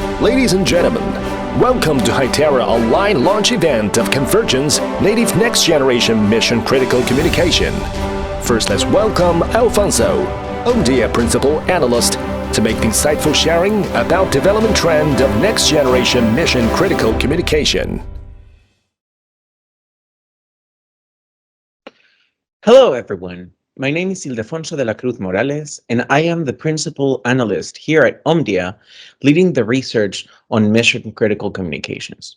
Ladies and gentlemen, welcome to Hytera online launch event of Convergence Native Next Generation Mission Critical Communication. First, let's welcome Alfonso, OMDIA Principal Analyst, to make the insightful sharing about development trend of Next Generation Mission Critical Communication. Hello, everyone. My name is Ildefonso de la Cruz Morales, and I am the Principal Analyst here at OMDIA, leading the research on mission-critical communications.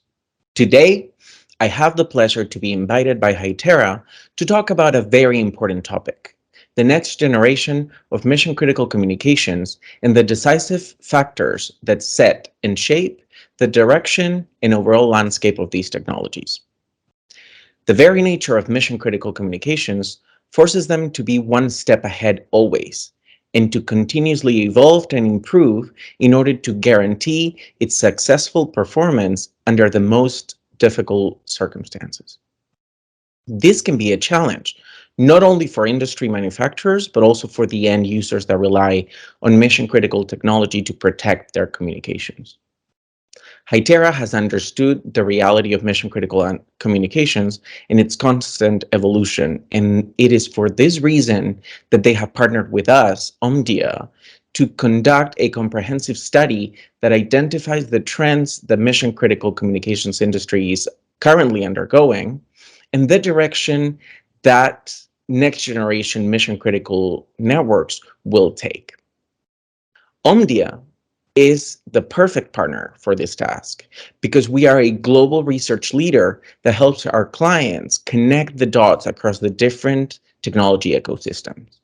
Today, I have the pleasure to be invited by Hytera to talk about a very important topic, the next generation of mission-critical communications and the decisive factors that set and shape the direction and overall landscape of these technologies. The very nature of mission-critical communications forces them to be one step ahead always, and to continuously evolve and improve in order to guarantee its successful performance under the most difficult circumstances. This can be a challenge, not only for industry manufacturers, but also for the end users that rely on mission-critical technology to protect their communications. Hytera has understood the reality of mission-critical communications and its constant evolution, and it is for this reason that they have partnered with us, OMDIA, to conduct a comprehensive study that identifies the trends the mission-critical communications industry is currently undergoing and the direction that next-generation mission-critical networks will take. OMDIA is the perfect partner for this task because we are a global research leader that helps our clients connect the dots across the different technology ecosystems.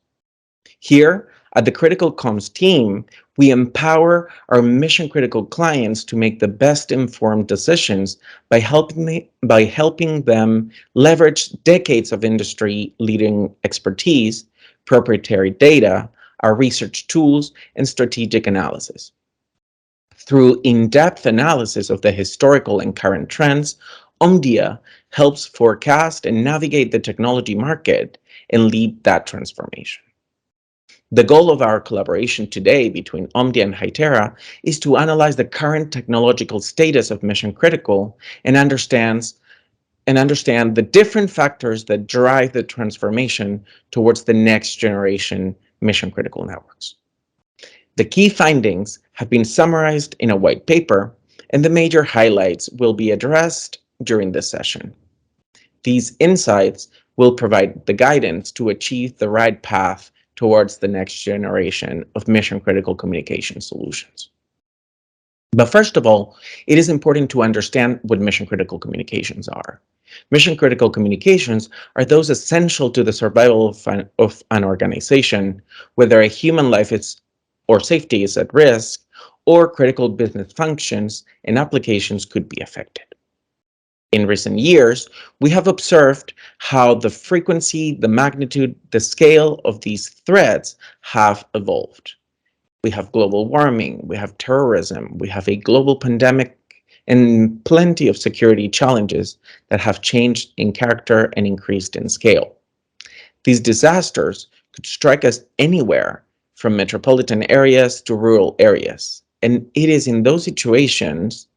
Here at the Critical Comms team, we empower our mission-critical clients to make the best informed decisions by helping them leverage decades of industry-leading expertise, proprietary data, our research tools, and strategic analysis. Through in-depth analysis of the historical and current trends, OMDIA helps forecast and navigate the technology market and lead that transformation. The goal of our collaboration today between OMDIA and Hytera is to analyze the current technological status of mission critical and understand the different factors that drive the transformation towards the next generation mission critical networks. The key findings have been summarized in a white paper, and the major highlights will be addressed during this session. These insights will provide the guidance to achieve the right path towards the next generation of mission-critical communication solutions. But first of all, it is important to understand what mission-critical communications are. Mission-critical communications are those essential to the survival of an organization, whether a human life or safety is at risk, or critical business functions and applications could be affected. In recent years, we have observed how the frequency, the magnitude, the scale of these threats have evolved. We have global warming, we have terrorism, we have a global pandemic, and plenty of security challenges that have changed in character and increased in scale. These disasters could strike us anywhere, from metropolitan areas to rural areas. And it is in those situations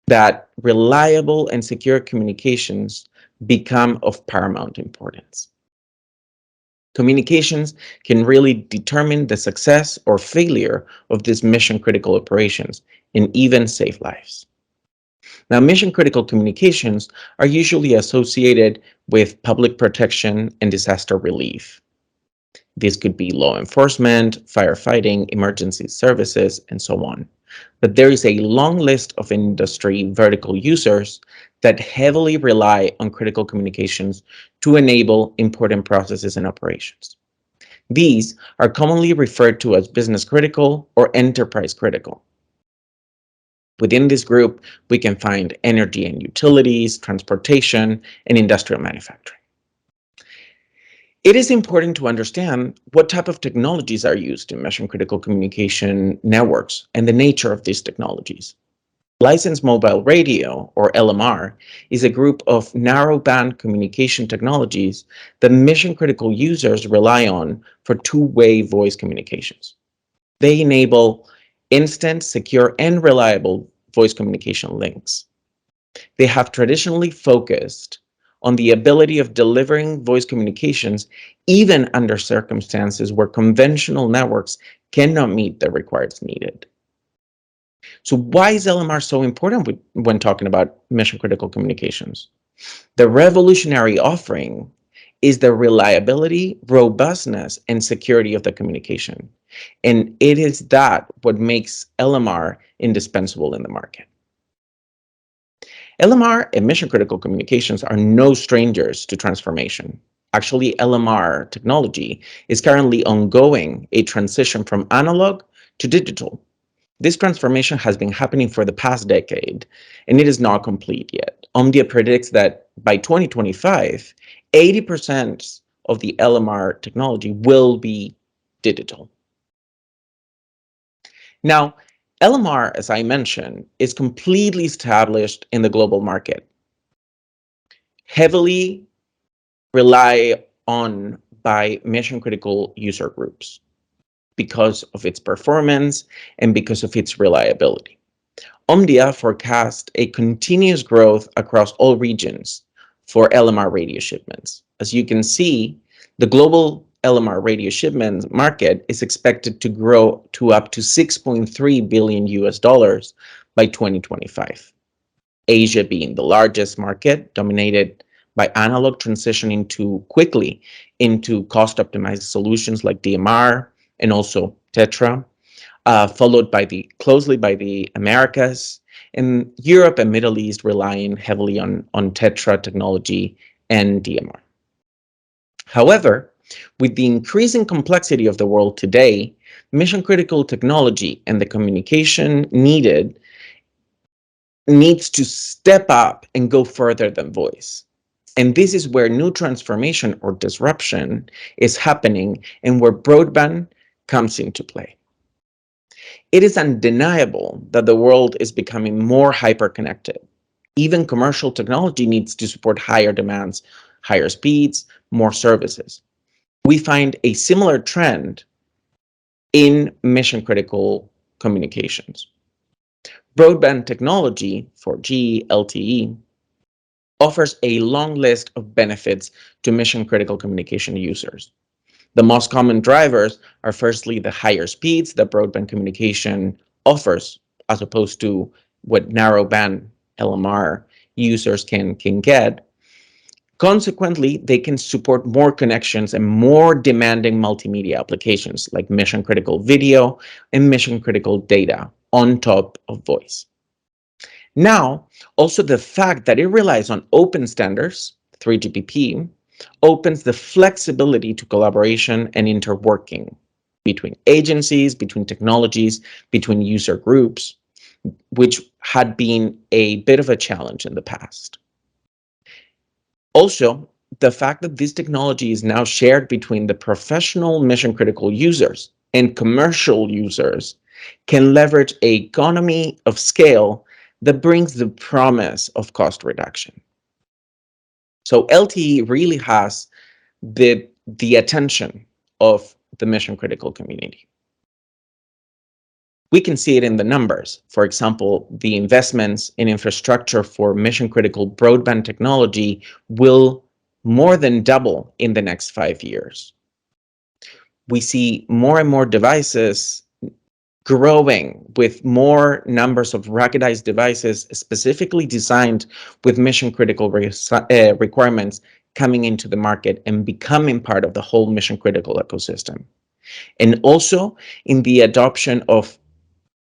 that reliable and secure communications become of paramount importance. Communications can really determine the success or failure of these mission-critical operations and even save lives. Now, mission-critical communications are usually associated with public protection and disaster relief. This could be law enforcement, firefighting, emergency services, and so on. But there is a long list of industry vertical users that heavily rely on critical communications to enable important processes and operations. These are commonly referred to as business critical or enterprise critical. Within this group, we can find energy and utilities, transportation, and industrial manufacturing. It is important to understand what type of technologies are used in mission-critical communication networks and the nature of these technologies. Licensed mobile radio, or LMR, is a group of narrowband communication technologies that mission-critical users rely on for two-way voice communications. They enable instant, secure, and reliable voice communication links. They have traditionally focused on the ability of delivering voice communications even under circumstances where conventional networks cannot meet the requirements needed. So why is LMR so important when talking about mission-critical communications? The revolutionary offering is the reliability, robustness, and security of the communication. And it is that what makes LMR indispensable in the market. LMR and mission-critical communications are no strangers to transformation. Actually, LMR technology is currently ongoing a transition from analog to digital. This transformation has been happening for the past decade, and it is not complete yet. OMDIA predicts that by 2025, 80% of the LMR technology will be digital. Now, LMR, as I mentioned, is completely established in the global market, heavily relied on by mission-critical user groups because of its performance and because of its reliability. OMDIA forecasts a continuous growth across all regions for LMR radio shipments. As you can see, the global LMR radio shipments market is expected to grow to up to 6.3 billion US dollars by 2025. Asia being the largest market, dominated by analog, transitioning quickly into cost-optimized solutions like DMR and also Tetra, followed closely by the Americas, and Europe and Middle East relying heavily on Tetra technology and DMR. However, with the increasing complexity of the world today, mission-critical technology and the communication needs to step up and go further than voice. And this is where new transformation or disruption is happening and where broadband comes into play. It is undeniable that the world is becoming more hyper-connected. Even commercial technology needs to support higher demands, higher speeds, more services. We find a similar trend in mission-critical communications. Broadband technology, 4G, LTE, offers a long list of benefits to mission-critical communication users. The most common drivers are firstly the higher speeds that broadband communication offers, as opposed to what narrowband LMR users can get. Consequently, they can support more connections and more demanding multimedia applications like mission-critical video and mission-critical data on top of voice. Now, also the fact that it relies on open standards, 3GPP, opens the flexibility to collaboration and interworking between agencies, between technologies, between user groups, which had been a bit of a challenge in the past. Also, the fact that this technology is now shared between the professional mission-critical users and commercial users can leverage an economy of scale that brings the promise of cost reduction. So LTE really has the attention of the mission-critical community. We can see it in the numbers. For example, the investments in infrastructure for mission-critical broadband technology will more than double in the next 5 years. We see more and more devices growing with more numbers of ruggedized devices specifically designed with mission-critical requirements coming into the market and becoming part of the whole mission-critical ecosystem. And also in the adoption of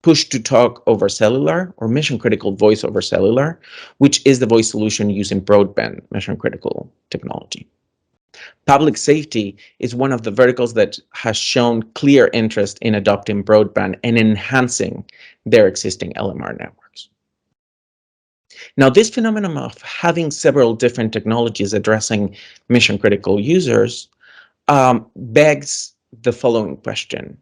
push-to-talk over cellular or mission-critical voice over cellular, which is the voice solution using broadband mission-critical technology. Public safety is one of the verticals that has shown clear interest in adopting broadband and enhancing their existing LMR networks. Now, this phenomenon of having several different technologies addressing mission-critical users begs the following question.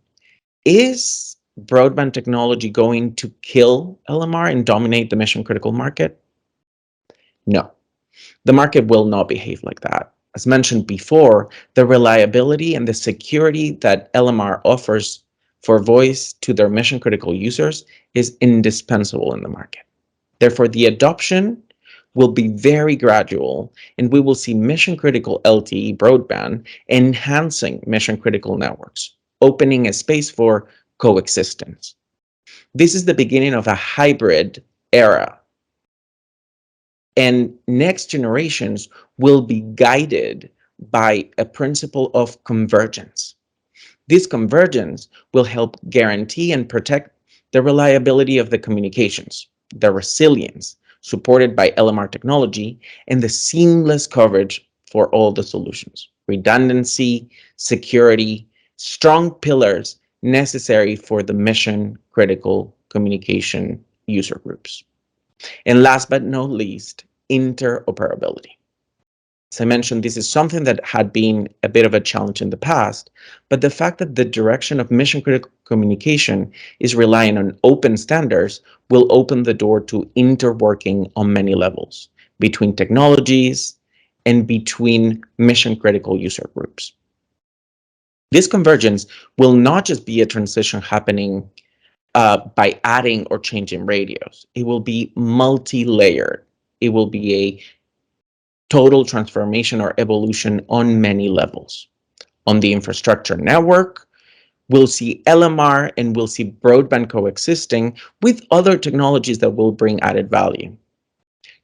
Is broadband technology going to kill LMR and dominate the mission-critical market? No, the market will not behave like that. As mentioned before, the reliability and the security that LMR offers for voice to their mission-critical users is indispensable in the market. Therefore, the adoption will be very gradual, and we will see mission-critical LTE broadband enhancing mission-critical networks, opening a space for coexistence. This is the beginning of a hybrid era, and next generations will be guided by a principle of convergence. This convergence will help guarantee and protect the reliability of the communications, the resilience supported by LMR technology, and the seamless coverage for all the solutions. Redundancy, security, strong pillars necessary for the mission-critical communication user groups. And last but not least, interoperability. As I mentioned, this is something that had been a bit of a challenge in the past, but the fact that the direction of mission-critical communication is relying on open standards will open the door to interworking on many levels, between technologies and between mission-critical user groups. This convergence will not just be a transition happening by adding or changing radios. It will be multi-layered. It will be a total transformation or evolution on many levels. On the infrastructure network, we'll see LMR and we'll see broadband coexisting with other technologies that will bring added value.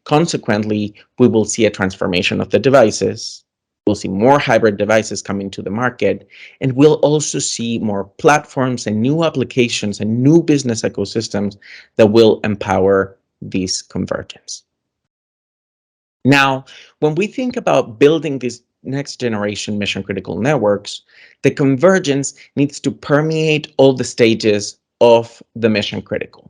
Consequently, we will see a transformation of the devices. We'll see more hybrid devices coming to the market, and we'll also see more platforms and new applications and new business ecosystems that will empower this convergence. Now, when we think about building these next generation mission critical networks, the convergence needs to permeate all the stages of the mission critical.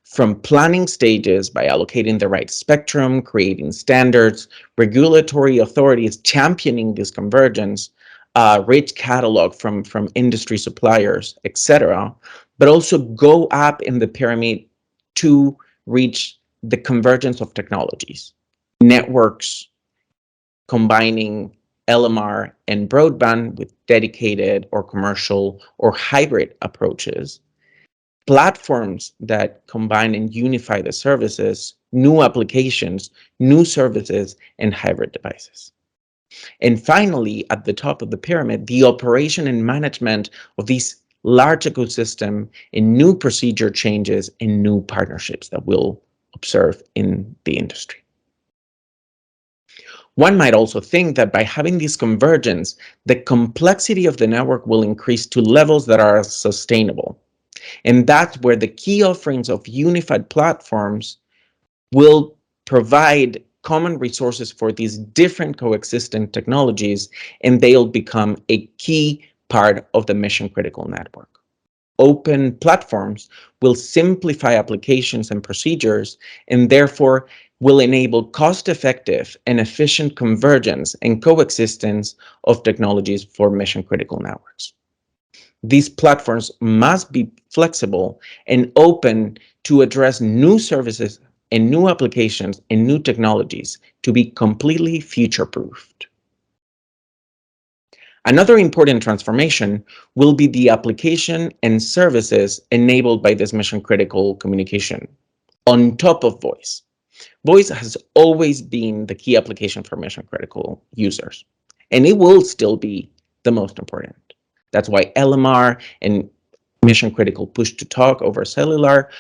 From planning stages by allocating the right spectrum, creating standards, regulatory authorities championing this convergence, rich catalog from industry suppliers, etc., but also go up in the pyramid to reach the convergence of technologies. Networks combining LMR and broadband with dedicated or commercial or hybrid approaches, platforms that combine and unify the services, new applications, new services, and hybrid devices. And finally, at the top of the pyramid, the operation and management of these large ecosystem and new procedure changes and new partnerships that we'll observe in the industry. One might also think that by having this convergence, the complexity of the network will increase to levels that are sustainable. And that's where the key offerings of unified platforms will provide common resources for these different coexistent technologies, and they'll become a key part of the mission-critical network. Open platforms will simplify applications and procedures, and therefore will enable cost-effective and efficient convergence and coexistence of technologies for mission-critical networks. These platforms must be flexible and open to address new services and new applications and new technologies to be completely future-proofed. Another important transformation will be the application and services enabled by this mission-critical communication on top of voice. Voice has always been the key application for mission-critical users, and it will still be the most important. That's why LMR and mission-critical push-to-talk over cellular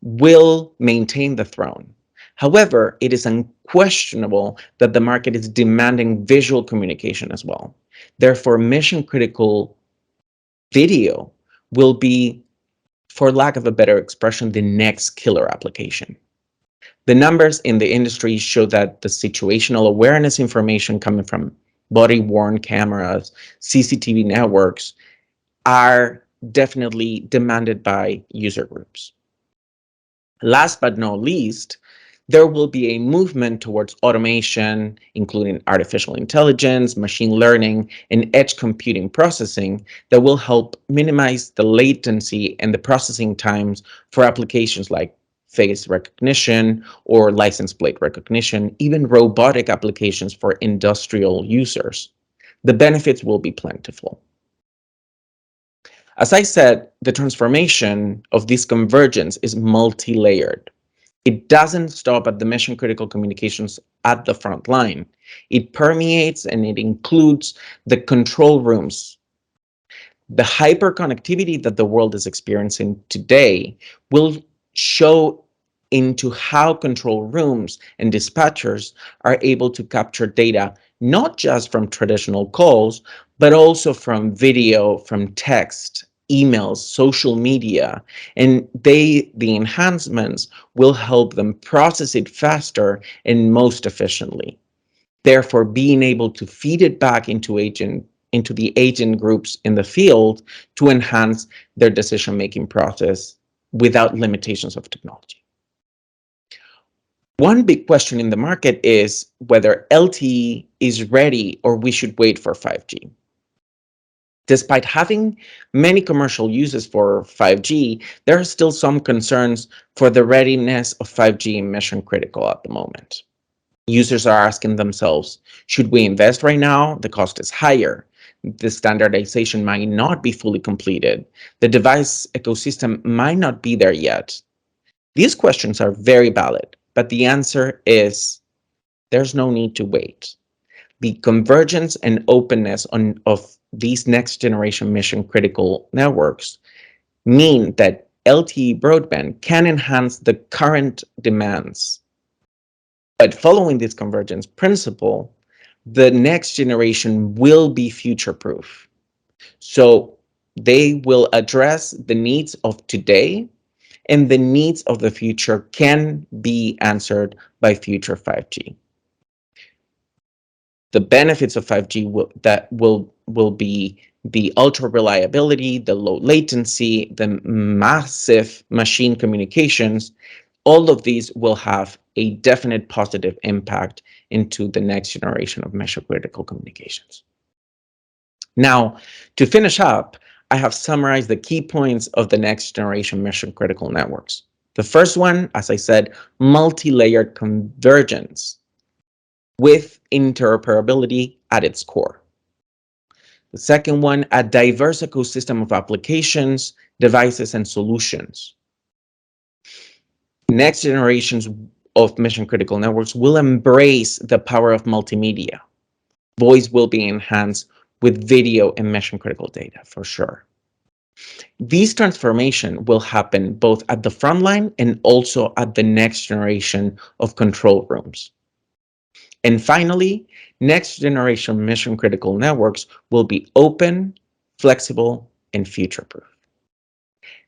will maintain the throne. However, it is unquestionable that the market is demanding visual communication as well. Therefore, mission-critical video will be, for lack of a better expression, the next killer application. The numbers in the industry show that the situational awareness information coming from body-worn cameras, CCTV networks, are definitely demanded by user groups. Last but not least, there will be a movement towards automation, including artificial intelligence, machine learning, and edge computing processing that will help minimize the latency and the processing times for applications like face recognition or license plate recognition, even robotic applications for industrial users. The benefits will be plentiful. As I said, the transformation of this convergence is multi-layered. It doesn't stop at the mission-critical communications at the front line. It permeates and it includes the control rooms. The hyperconnectivity that the world is experiencing today will show into how control rooms and dispatchers are able to capture data, not just from traditional calls, but also from video, from text, emails, social media, and the enhancements will help them process it faster and most efficiently. Therefore, being able to feed it back into the agent groups in the field to enhance their decision-making process without limitations of technology. One big question in the market is whether LTE is ready or we should wait for 5G. Despite having many commercial uses for 5G, there are still some concerns for the readiness of 5G in mission critical at the moment. Users are asking themselves, should we invest right now? The cost is higher. The standardization might not be fully completed. The device ecosystem might not be there yet. These questions are very valid, but the answer is there's no need to wait. The convergence and openness of these next generation mission critical networks mean that LTE broadband can enhance the current demands. But following this convergence principle, the next generation will be future-proof. So they will address the needs of today, and the needs of the future can be answered by future 5G. The benefits of 5G will be the ultra reliability, the low latency, the massive machine communications. All of these will have a definite positive impact into the next generation of mission-critical communications. Now, to finish up, I have summarized the key points of the next generation mission-critical networks. The first one, as I said, multi-layered convergence with interoperability at its core. The second one, a diverse ecosystem of applications, devices, and solutions. Next generations of mission-critical networks will embrace the power of multimedia. Voice will be enhanced with video and mission-critical data, for sure. These transformation will happen both at the front line and also at the next generation of control rooms. And finally, next generation mission-critical networks will be open, flexible, and future-proof.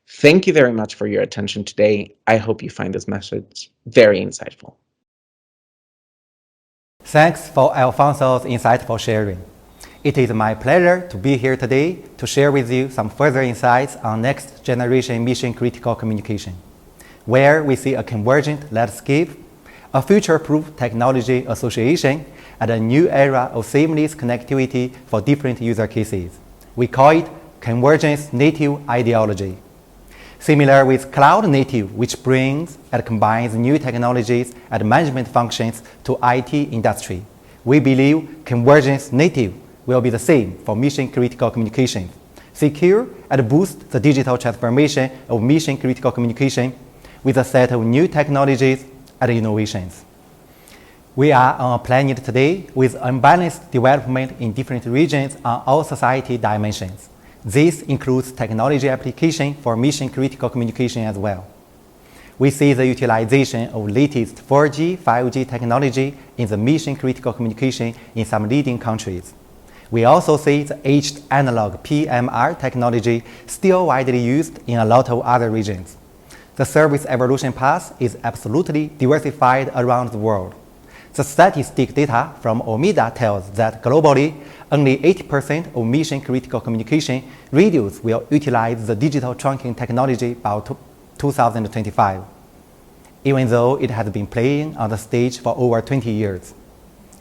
Thank you very much for your attention today. I hope you find this message very insightful. Thanks for Alfonso's insightful sharing. It is my pleasure to be here today to share with you some further insights on next generation mission critical communication, where we see a convergent landscape, a future-proof technology association, and a new era of seamless connectivity for different user cases. We call it Convergence Native ideology. Similar with Cloud Native, which brings and combines new technologies and management functions to IT industry. We believe Convergence Native will be the same for mission-critical communication, secure and boost the digital transformation of mission-critical communication with a set of new technologies and innovations. We are on a planet today with unbalanced development in different regions on all society dimensions. This includes technology application for mission-critical communication as well. We see the utilization of latest 4G, 5G technology in the mission-critical communication in some leading countries. We also see the aged analog PMR technology still widely used in a lot of other regions. The service evolution path is absolutely diversified around the world. The statistic data from OMDIA tells that globally, only 80% of mission-critical communication radios will utilize the digital trunking technology by 2025, even though it has been playing on the stage for over 20 years.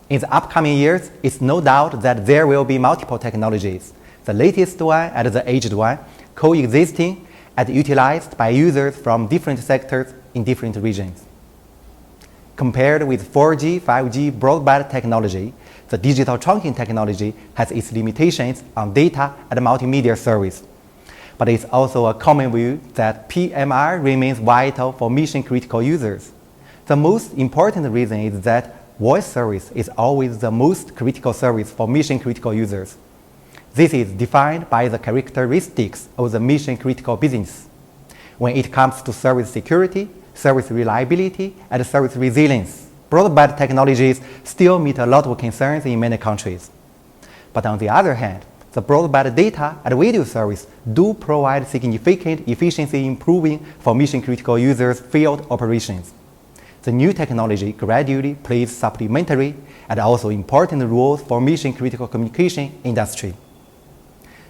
In the upcoming years, it's no doubt that there will be multiple technologies, the latest one and the aged one, coexisting and utilized by users from different sectors in different regions. Compared with 4G, 5G broadband technology, the digital trunking technology has its limitations on data and multimedia service. but it's also a common view that PMR remains vital for mission-critical users. The most important reason is that voice service is always the most critical service for mission-critical users. This is defined by the characteristics of the mission-critical business. When it comes to service security, service reliability, and service resilience, broadband technologies still meet a lot of concerns in many countries. But on the other hand, the broadband data and video service do provide significant efficiency improving for mission-critical users' field operations. The new technology gradually plays supplementary and also important roles for mission-critical communication industry.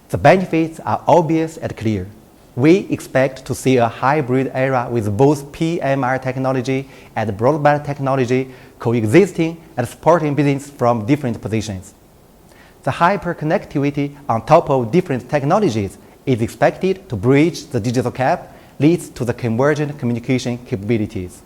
The benefits are obvious and clear. We expect to see a hybrid era with both PMR technology and broadband technology coexisting and supporting business from different positions. The hyperconnectivity on top of different technologies is expected to bridge the digital gap, leads to the convergent communication capabilities.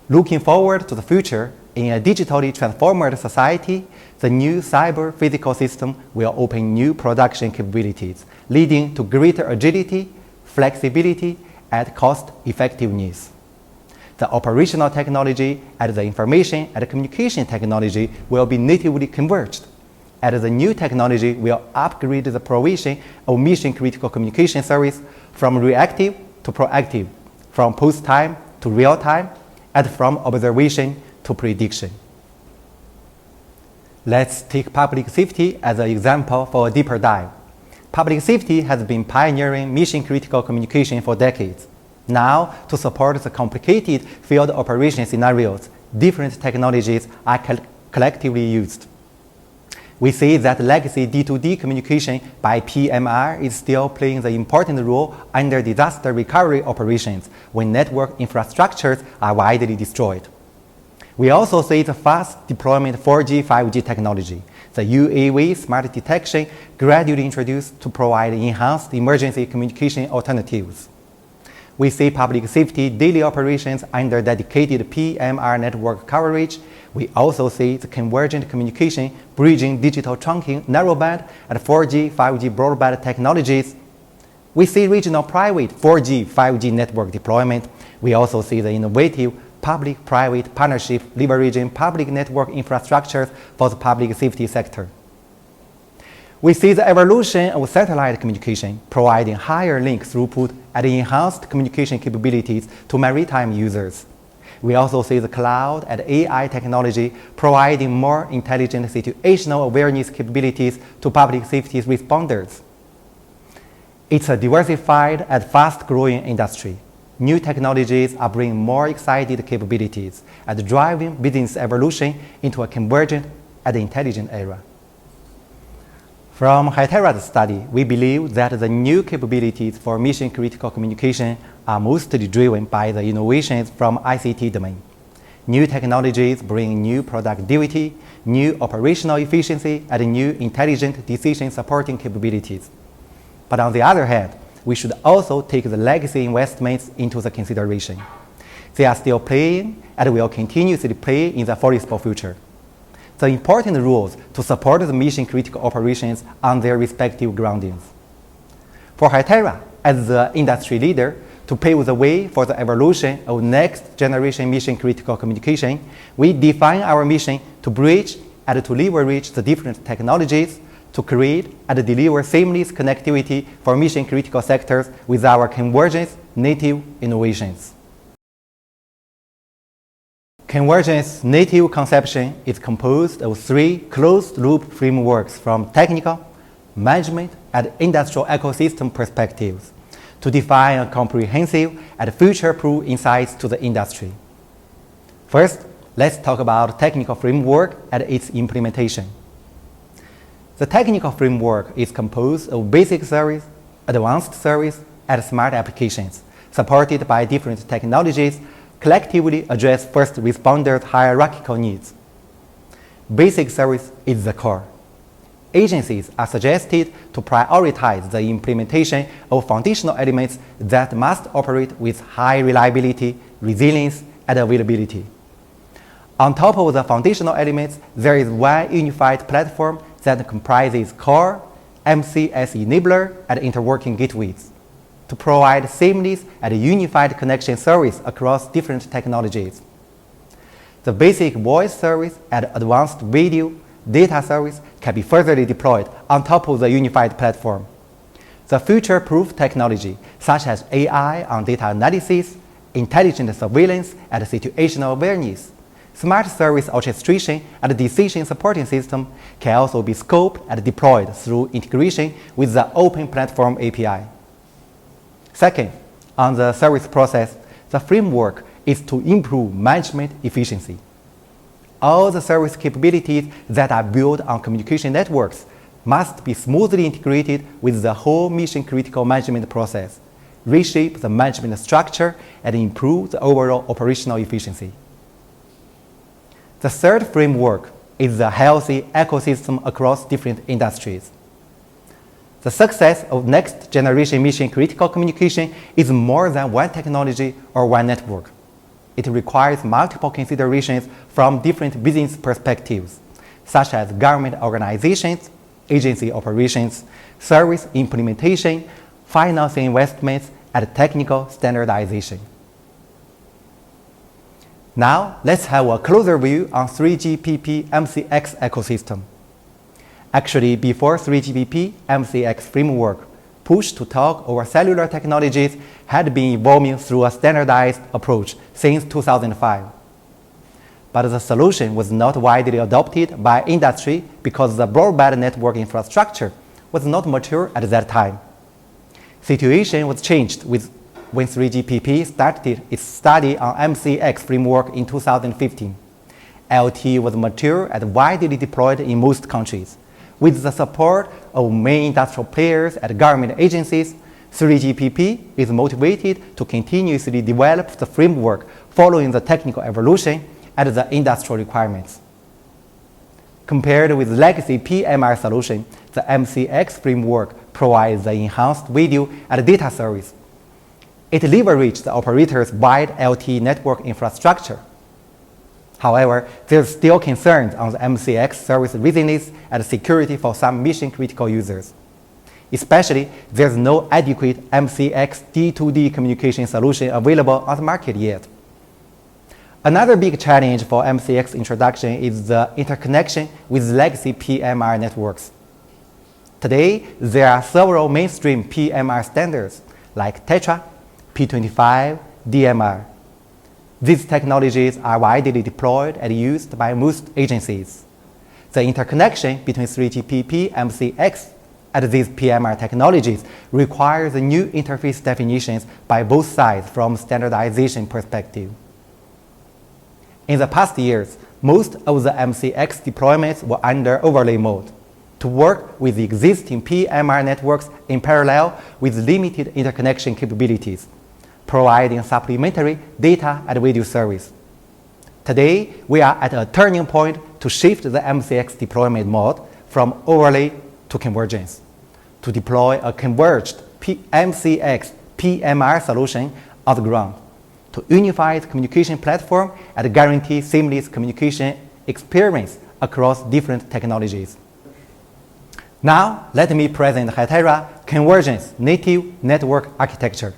Looking forward to the future, in a digitally transformed society, the new cyber-physical system will open new production capabilities, leading to greater agility, flexibility, and cost-effectiveness. The operational technology and the information and communication technology will be natively converged, and the new technology will upgrade the provision of mission-critical communication service from reactive to proactive, from post-time to real-time, and from observation to prediction. Let's take public safety as an example for a deeper dive. Public safety has been pioneering mission-critical communication for decades. Now, to support the complicated field operation scenarios, different technologies are collectively used. We see that legacy D2D communication by PMR is still playing the important role under disaster recovery operations when network infrastructures are widely destroyed. We also see the fast deployment 4G, 5G technology, the UAV smart detection gradually introduced to provide enhanced emergency communication alternatives. We see public safety daily operations under dedicated PMR network coverage. We also see the convergent communication bridging digital trunking, narrowband, and 4G, 5G broadband technologies. We see regional private 4G, 5G network deployment. We also see the innovative public-private partnership leveraging public network infrastructures for the public safety sector. We see the evolution of satellite communication, providing higher link throughput and enhanced communication capabilities to maritime users. We also see the cloud and AI technology providing more intelligent situational awareness capabilities to public safety responders. It's a diversified and fast-growing industry. New technologies are bringing more excited capabilities and driving business evolution into a convergent and intelligent era. From Hytera's study, we believe that the new capabilities for mission-critical communication are mostly driven by the innovations from ICT domain. New technologies bring new productivity, new operational efficiency, and new intelligent decision supporting capabilities. But on the other hand, we should also take the legacy investments into the consideration. They are still playing and will continuously play in the foreseeable future. The important rules to support the mission-critical operations on their respective groundings. For Hytera, as the industry leader, to pave the way for the evolution of next-generation mission-critical communication, we define our mission to bridge and to leverage the different technologies to create and deliver seamless connectivity for mission-critical sectors with our Convergence Native innovations. Convergence Native conception is composed of 3 closed-loop frameworks from technical, management, and industrial ecosystem perspectives to define a comprehensive and future-proof insights to the industry. First, let's talk about technical framework and its implementation. The technical framework is composed of basic service, advanced service, and smart applications, supported by different technologies, collectively address first responders' hierarchical needs. Basic service is the core. Agencies are suggested to prioritize the implementation of foundational elements that must operate with high reliability, resilience, and availability. On top of the foundational elements, there is one unified platform that comprises core, MCS enabler, and interworking gateways to provide seamless and unified connection service across different technologies. The basic voice service and advanced video data service can be further deployed on top of the unified platform. The future-proof technology, such as AI on data analysis, intelligent surveillance and situational awareness, smart service orchestration and decision supporting system can also be scoped and deployed through integration with the Open Platform API. Second, on the service process, the framework is to improve management efficiency. All the service capabilities that are built on communication networks must be smoothly integrated with the whole mission-critical management process, reshape the management structure, and improve the overall operational efficiency. The third framework is the healthy ecosystem across different industries. The success of next-generation mission-critical communication is more than one technology or one network. It requires multiple considerations from different business perspectives, such as government organizations, agency operations, service implementation, financing investments, and technical standardization. Now, let's have a closer view on 3GPP MCX ecosystem. Actually, before 3GPP, MCX framework push to talk over cellular technologies had been evolving through a standardized approach since 2005. But the solution was not widely adopted by industry because the broadband network infrastructure was not mature at that time. Situation was changed when 3GPP started its study on MCX framework in 2015. LTE was mature and widely deployed in most countries. With the support of main industrial players and government agencies, 3GPP is motivated to continuously develop the framework following the technical evolution and the industrial requirements. Compared with legacy PMR solution, the MCX framework provides the enhanced video and data service. It leverages the operator's wide LTE network infrastructure. However, there are still concerns on the MCX service readiness and security for some mission-critical users. Especially, there's no adequate MCX D2D communication solution available on the market yet. Another big challenge for MCX introduction is the interconnection with legacy PMR networks. Today, there are several mainstream PMR standards like TETRA, P25, DMR. These technologies are widely deployed and used by most agencies. The interconnection between 3GPP, MCX, and these PMR technologies requires new interface definitions by both sides from standardization perspective. In the past years, most of the MCX deployments were under overlay mode to work with the existing PMR networks in parallel with limited interconnection capabilities, providing supplementary data and video service. Today, we are at a turning point to shift the MCX deployment mode from overlay to convergence, to deploy a converged MCX PMR solution on the ground, to unify the communication platform and guarantee seamless communication experience across different technologies. Now, let me present Hytera Convergence Native Network Architecture.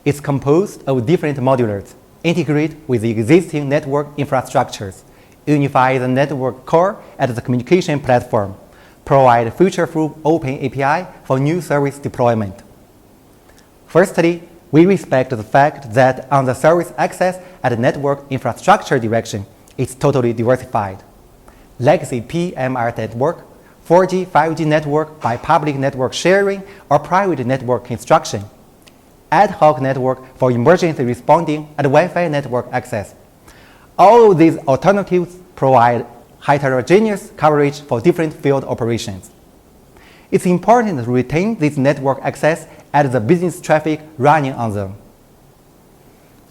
It's composed of different modules, integrate with the existing network infrastructures, unify the network core and the communication platform, provide future-proof open API for new service deployment. Firstly, we respect the fact that on the service access and network infrastructure direction, it's totally diversified. Legacy PMR network, 4G, 5G network by public network sharing or private network construction, ad hoc network for emergency responding and Wi-Fi network access. All of these alternatives provide heterogeneous coverage for different field operations. It's important to retain this network access and the business traffic running on them.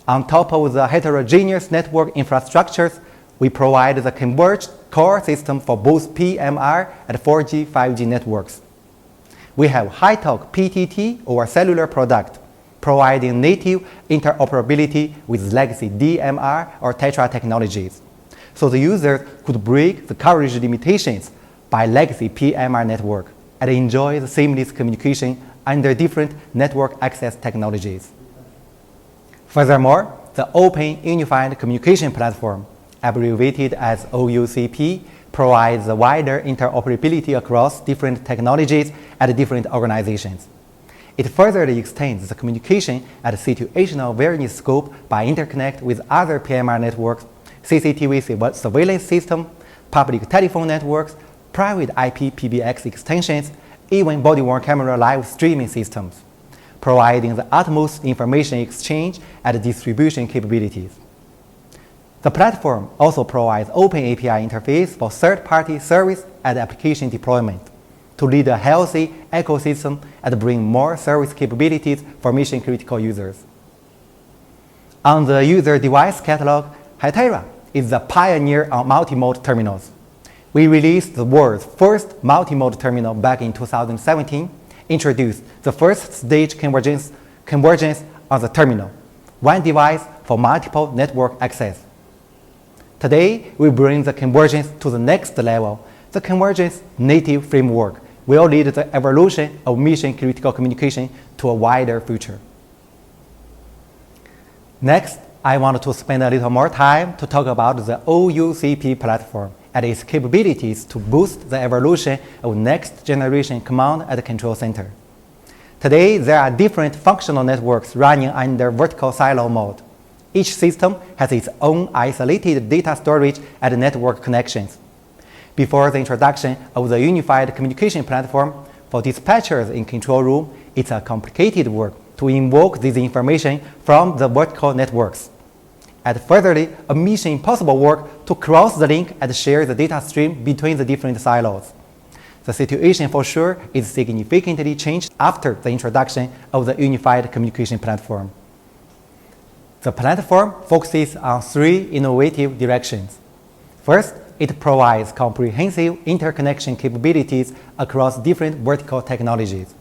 On top of the heterogeneous network infrastructures, we provide the converged core system for both PMR and 4G, 5G networks. We have high-talk PTT or cellular product, providing native interoperability with legacy DMR or TETRA technologies, so the user could break the coverage limitations by legacy PMR network and enjoys seamless communication under different network access technologies. Furthermore, the Open Unified Communication Platform, abbreviated as OUCP, provides wider interoperability across different technologies and different organizations. It further extends the communication and situational awareness scope by interconnect with other PMR networks, CCTV surveillance system, public telephone networks, private IP PBX extensions, even body-worn camera live streaming systems, providing the utmost information exchange and distribution capabilities. The platform also provides open API interface for third-party service and application deployment to lead a healthy ecosystem and bring more service capabilities for mission-critical users. On the user device catalog, Hytera is the pioneer on multi-mode terminals. We released the world's first multi-mode terminal back in 2017, introduced the first stage convergence on the terminal, one device for multiple network access. Today, we bring the convergence to the next level. The Convergence Native framework will lead the evolution of mission-critical communication to a wider future. Next, I want to spend a little more time to talk about the OUCP platform and its capabilities to boost the evolution of next-generation command and control center. Today, there are different functional networks running under vertical silo mode. Each system has its own isolated data storage and network connections. Before the introduction of the unified communication platform, for dispatchers in control room, it's a complicated work to invoke this information from the vertical networks. And furtherly, a mission impossible work to cross the link and share the data stream between the different silos. The situation for sure is significantly changed after the introduction of the unified communication platform. The platform focuses on three innovative directions. First, it provides comprehensive interconnection capabilities across different vertical technologies,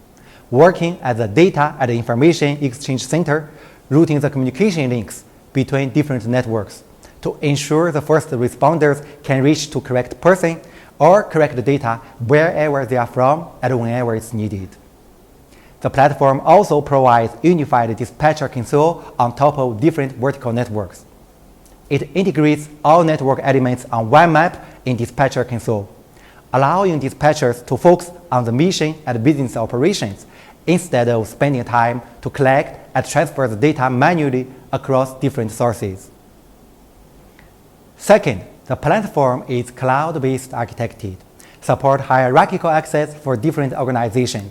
working as a data and information exchange center, routing the communication links between different networks to ensure the first responders can reach to correct person or correct data wherever they are from and whenever it's needed. The platform also provides unified dispatcher console on top of different vertical networks. It integrates all network elements on one map in dispatcher console, allowing dispatchers to focus on the mission and business operations instead of spending time to collect and transfer the data manually across different sources. Second, the platform is cloud-based architected, supports hierarchical access for different organizations.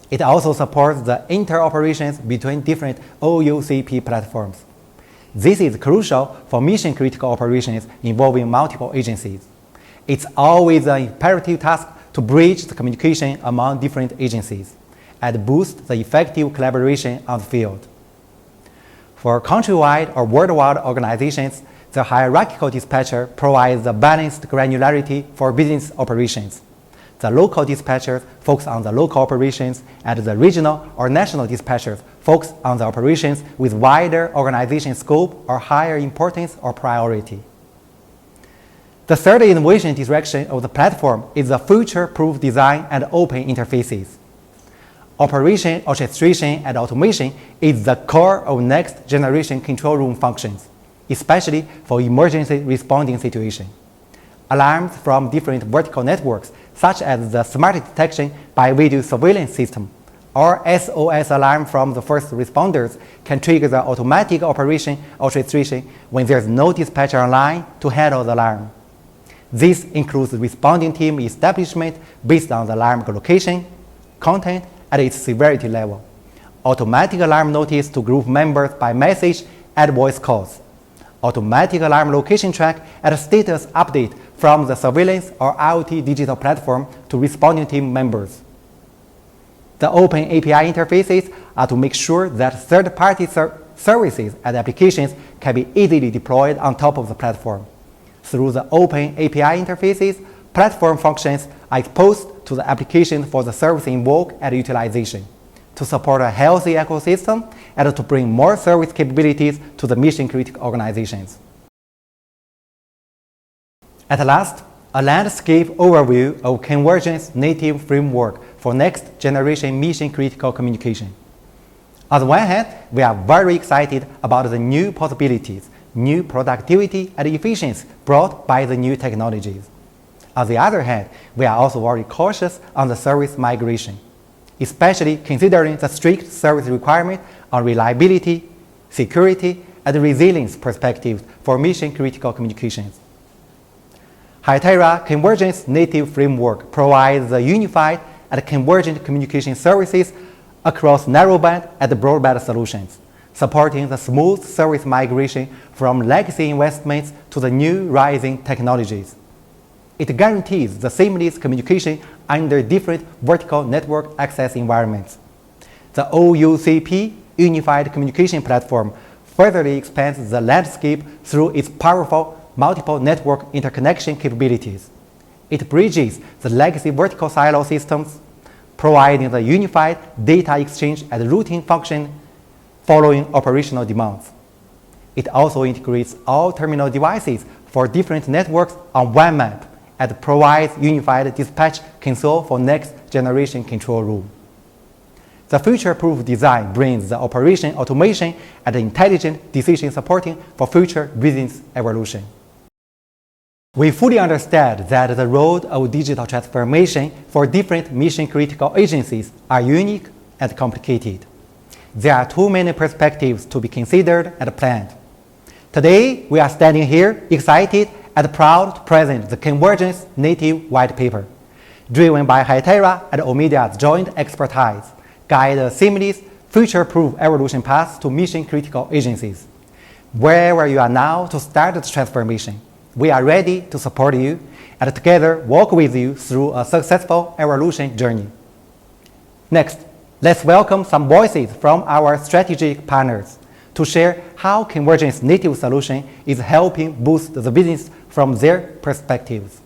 It also supports the interoperations between different OUCP platforms. This is crucial for mission-critical operations involving multiple agencies. It's always an imperative task to bridge the communication among different agencies and boost the effective collaboration on the field. For countrywide or worldwide organizations, the hierarchical dispatcher provides the balanced granularity for business operations. The local dispatchers focus on the local operations, and the regional or national dispatchers focus on the operations with wider organization scope or higher importance or priority. The third innovation direction of the platform is the future-proof design and open interfaces. Operation, orchestration, and automation is the core of next-generation control room functions, especially for emergency responding situations. Alarms from different vertical networks, such as the smart detection by video surveillance system or SOS alarm from the first responders, can trigger the automatic operation orchestration when there's no dispatcher online to handle the alarm. This includes responding team establishment based on the alarm location, content, and its severity level, automatic alarm notice to group members by message and voice calls, automatic alarm location track and status update from the surveillance or IoT digital platform to responding team members. The open API interfaces are to make sure that third-party services and applications can be easily deployed on top of the platform. Through the open API interfaces, platform functions are exposed to the application for the service invoke and utilization, to support a healthy ecosystem and to bring more service capabilities to the mission-critical organizations. At last, a landscape overview of Convergence Native framework for next-generation mission-critical communication. On the one hand, we are very excited about the new possibilities, new productivity and efficiency brought by the new technologies. On the other hand, we are also very cautious on the service migration, especially considering the strict service requirement on reliability, security, and resilience perspectives for mission-critical communications. Hytera Convergence Native framework provides the unified and convergent communication services across narrowband and broadband solutions, supporting the smooth service migration from legacy investments to the new rising technologies. It guarantees the seamless communication under different vertical network access environments. The OUCP Unified Communication Platform further expands the landscape through its powerful multiple network interconnection capabilities. It bridges the legacy vertical silo systems, providing the unified data exchange and routing function following operational demands. It also integrates all terminal devices for different networks on one map and provides unified dispatch console for next-generation control room. The future-proof design brings the operation automation and intelligent decision supporting for future business evolution. We fully understand that the road of digital transformation for different mission-critical agencies are unique and complicated. There are too many perspectives to be considered and planned. Today, we are standing here excited and proud to present the Convergence Native white paper, driven by Hytera and OMDIA's joint expertise, guide a seamless, future-proof evolution path to mission-critical agencies. Wherever you are now to start the transformation, we are ready to support you and together walk with you through a successful evolution journey. Next, let's welcome some voices from our strategic partners to share how Convergence Native solution is helping boost the business from their perspectives.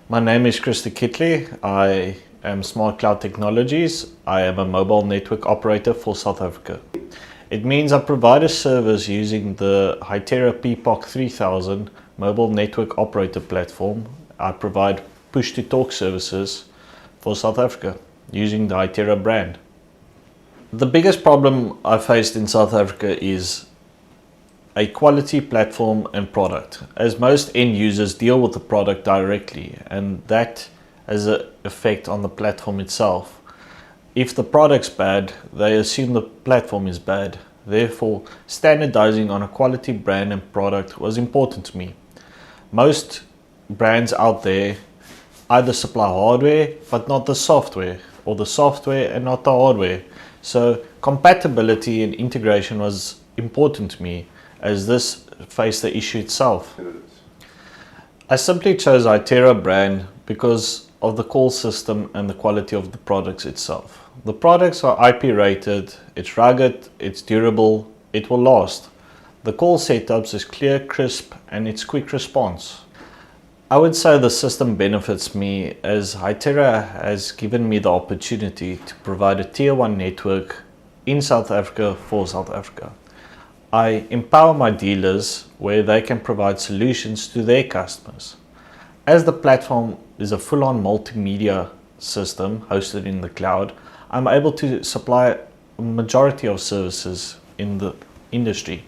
My name is Christy Kitley. I am Smart Cloud Technologies. I am a mobile network operator for South Africa. It means I provide a service using the Hytera PTToC 3000 mobile network operator platform. I provide push-to-talk services for South Africa using the Hytera brand. The biggest problem I faced in South Africa is a quality platform and product, as most end users deal with the product directly, and that has an effect on the platform itself. If the product's bad, they assume the platform is bad. Therefore, standardizing on a quality brand and product was important to me. Most brands out there either supply hardware but not the software, or the software and not the hardware. So compatibility and integration was important to me, as this faced the issue itself. I simply chose Hytera brand because of the call system and the quality of the products itself. The products are IP rated, it's rugged, it's durable, it will last. The call setups is clear, crisp, and it's quick response. I would say the system benefits me, as Hytera has given me the opportunity to provide a tier 1 network in South Africa for South Africa. I empower my dealers where they can provide solutions to their customers. As the platform is a full-on multimedia system hosted in the cloud, I'm able to supply a majority of services in the industry,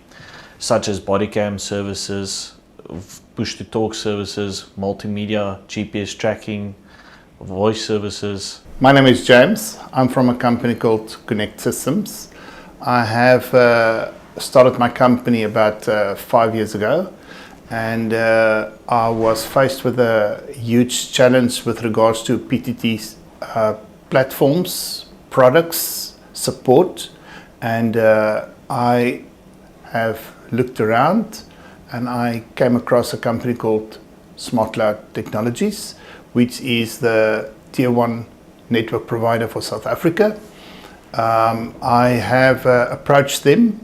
such as body cam services, push-to-talk services, multimedia, GPS tracking, voice services. My name is James. I'm from a company called Connect Systems. I have started my company about 5 years ago, and I was faced with a huge challenge with regards to PTT platforms, products, support, and I have looked around and I came across a company called Smart Cloud Technologies, which is the tier 1 network provider for South Africa. I have approached them.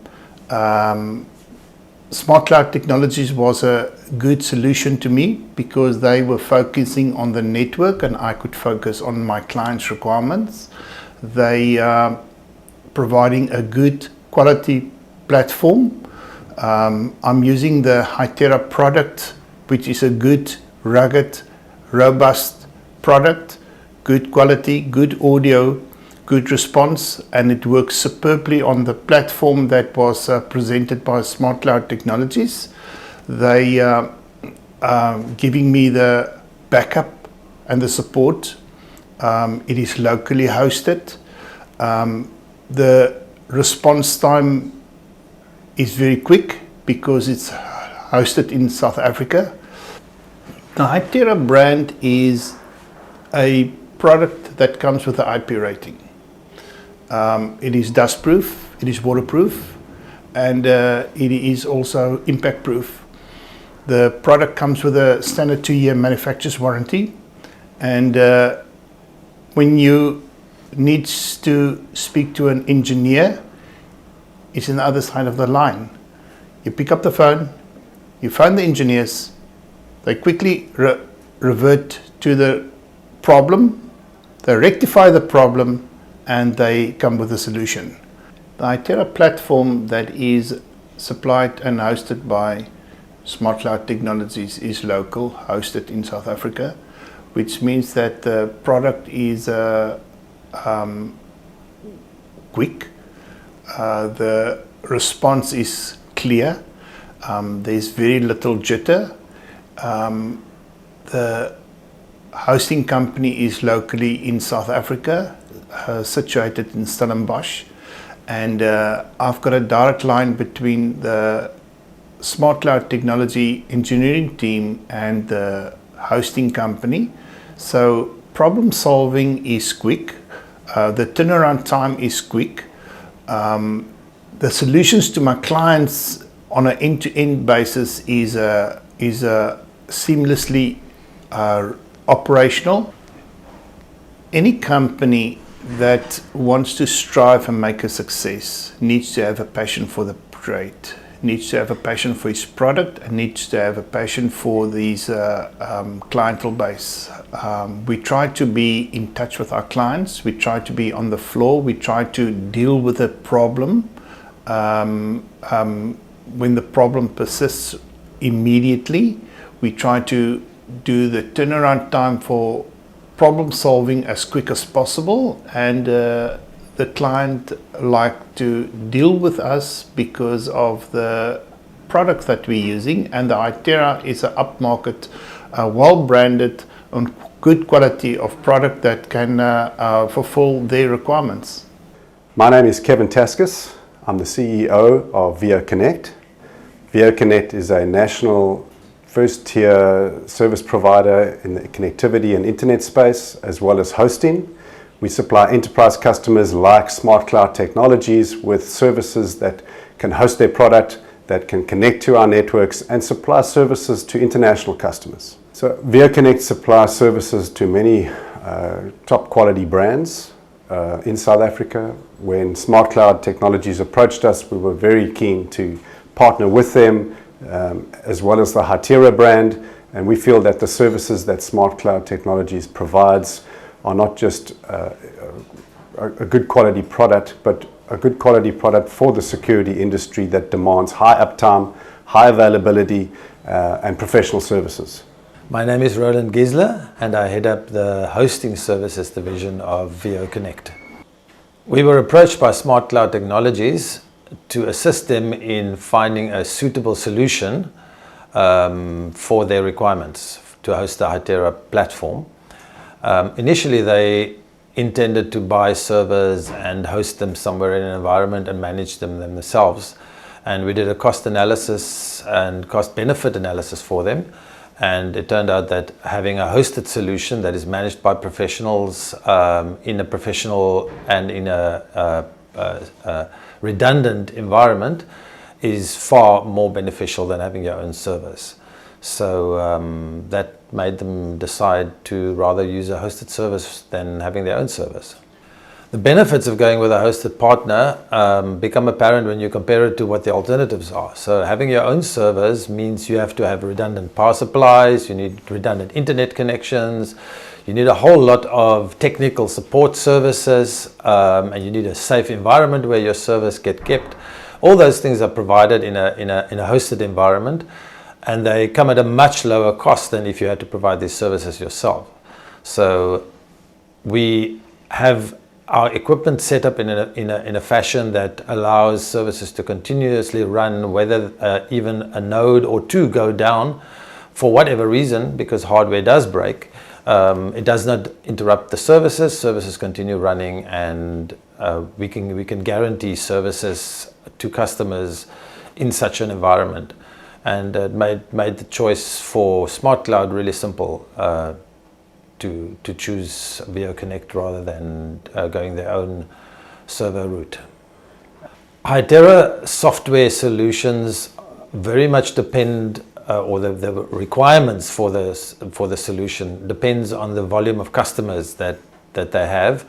Smart Cloud Technologies was a good solution to me because they were focusing on the network and I could focus on my clients' requirements. They are providing a good quality platform. I'm using the Hytera product, which is a good, rugged, robust product good quality, good audio, good response, and it works superbly on the platform that was presented by Smart Cloud Technologies. They giving me the backup and the support. It is locally hosted. The response time is very quick because it's hosted in South Africa. The Hytera brand is a product that comes with an IP rating. It is dust proof, it is waterproof, and it is also impact proof. The product comes with a standard 2-year manufacturer's warranty, and when you need to speak to an engineer, it's on the other side of the line. You pick up the phone, you phone the engineers, they quickly revert to the problem, they rectify the problem, and they come with a solution. The Hytera platform that is supplied and hosted by Smart Cloud Technologies is local, hosted in South Africa, which means that the product is quick, the response is clear, there's very little jitter. The hosting company is locally in South Africa, situated in Stellenbosch, and I've got a direct line between the Smart Cloud Technology engineering team and the hosting company. So problem solving is quick, the turnaround time is quick, the solutions to my clients on an end-to-end basis is seamlessly operational. Any company that wants to strive and make a success needs to have a passion for the trade, needs to have a passion for his product, and needs to have a passion for these clientele base. We try to be in touch with our clients, we try to be on the floor, we try to deal with a problem. When the problem persists immediately, we try to do the turnaround time for problem solving as quick as possible, and the client like to deal with us because of the product that we're using, and the Hytera is an upmarket, well branded and good quality of product that can fulfill their requirements. My name is Kevin Taskus. I'm the CEO of VO-Connect. VO-Connect is a national first-tier service provider in the connectivity and internet space, as well as hosting. We supply enterprise customers like Smart Cloud Technologies with services that can host their product, that can connect to our networks, and supply services to international customers. So VO-Connect supplies services to many top quality brands in South Africa. When Smart Cloud Technologies approached us, we were very keen to partner with them, as well as the Hytera brand, and we feel that the services that Smart Cloud Technologies provides are not just a good quality product, but a good quality product for the security industry that demands high uptime, high availability, and professional services. My name is Roland Giesler, and I head up the hosting services division of VO-Connect. We were approached by Smart Cloud Technologies to assist them in finding a suitable solution for their requirements to host the Hytera platform. Initially, they intended to buy servers and host them somewhere in an environment and manage them themselves. And we did a cost analysis and cost-benefit analysis for them. And it turned out that having a hosted solution that is managed by professionals in a professional and in a redundant environment is far more beneficial than having your own servers. So that made them decide to rather use a hosted service than having their own servers. The benefits of going with a hosted partner become apparent when you compare it to what the alternatives are. So having your own servers means you have to have redundant power supplies, you need redundant internet connections, you need a whole lot of technical support services, and you need a safe environment where your servers get kept. All those things are provided in a hosted environment, and they come at a much lower cost than if you had to provide these services yourself. So We have our equipment set up in a fashion that allows services to continuously run, whether even a node or two go down for whatever reason, because hardware does break. It does not interrupt the services. Services continue running, and we can guarantee services to customers in such an environment. And it made the choice for Smart Cloud really simple to choose VO Connect rather than going their own server route. Hytera software solutions very much depend, or the requirements for the solution depends on the volume of customers that they have.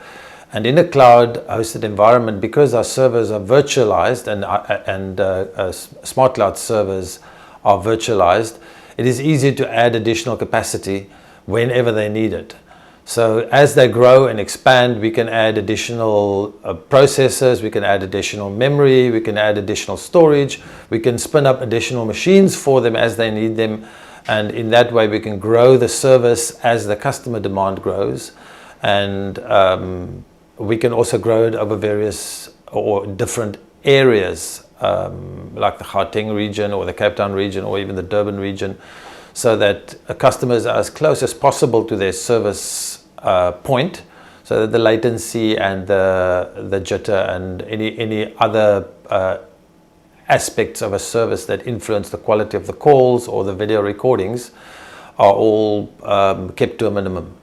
And in a cloud hosted environment, because our servers are virtualized and Smart Cloud servers are virtualized, it is easy to add additional capacity whenever they need it. So as they grow and expand, we can add additional processors, we can add additional memory, we can add additional storage, we can spin up additional machines for them as they need them, and in that way we can grow the service as the customer demand grows. And we can also grow it over various or different areas, like the Gauteng region or the Cape Town region or even the Durban region, so that customers are as close as possible to their service point, so that the latency and the jitter and any other aspects of a service that influence the quality of the calls or the video recordings are all kept to a minimum.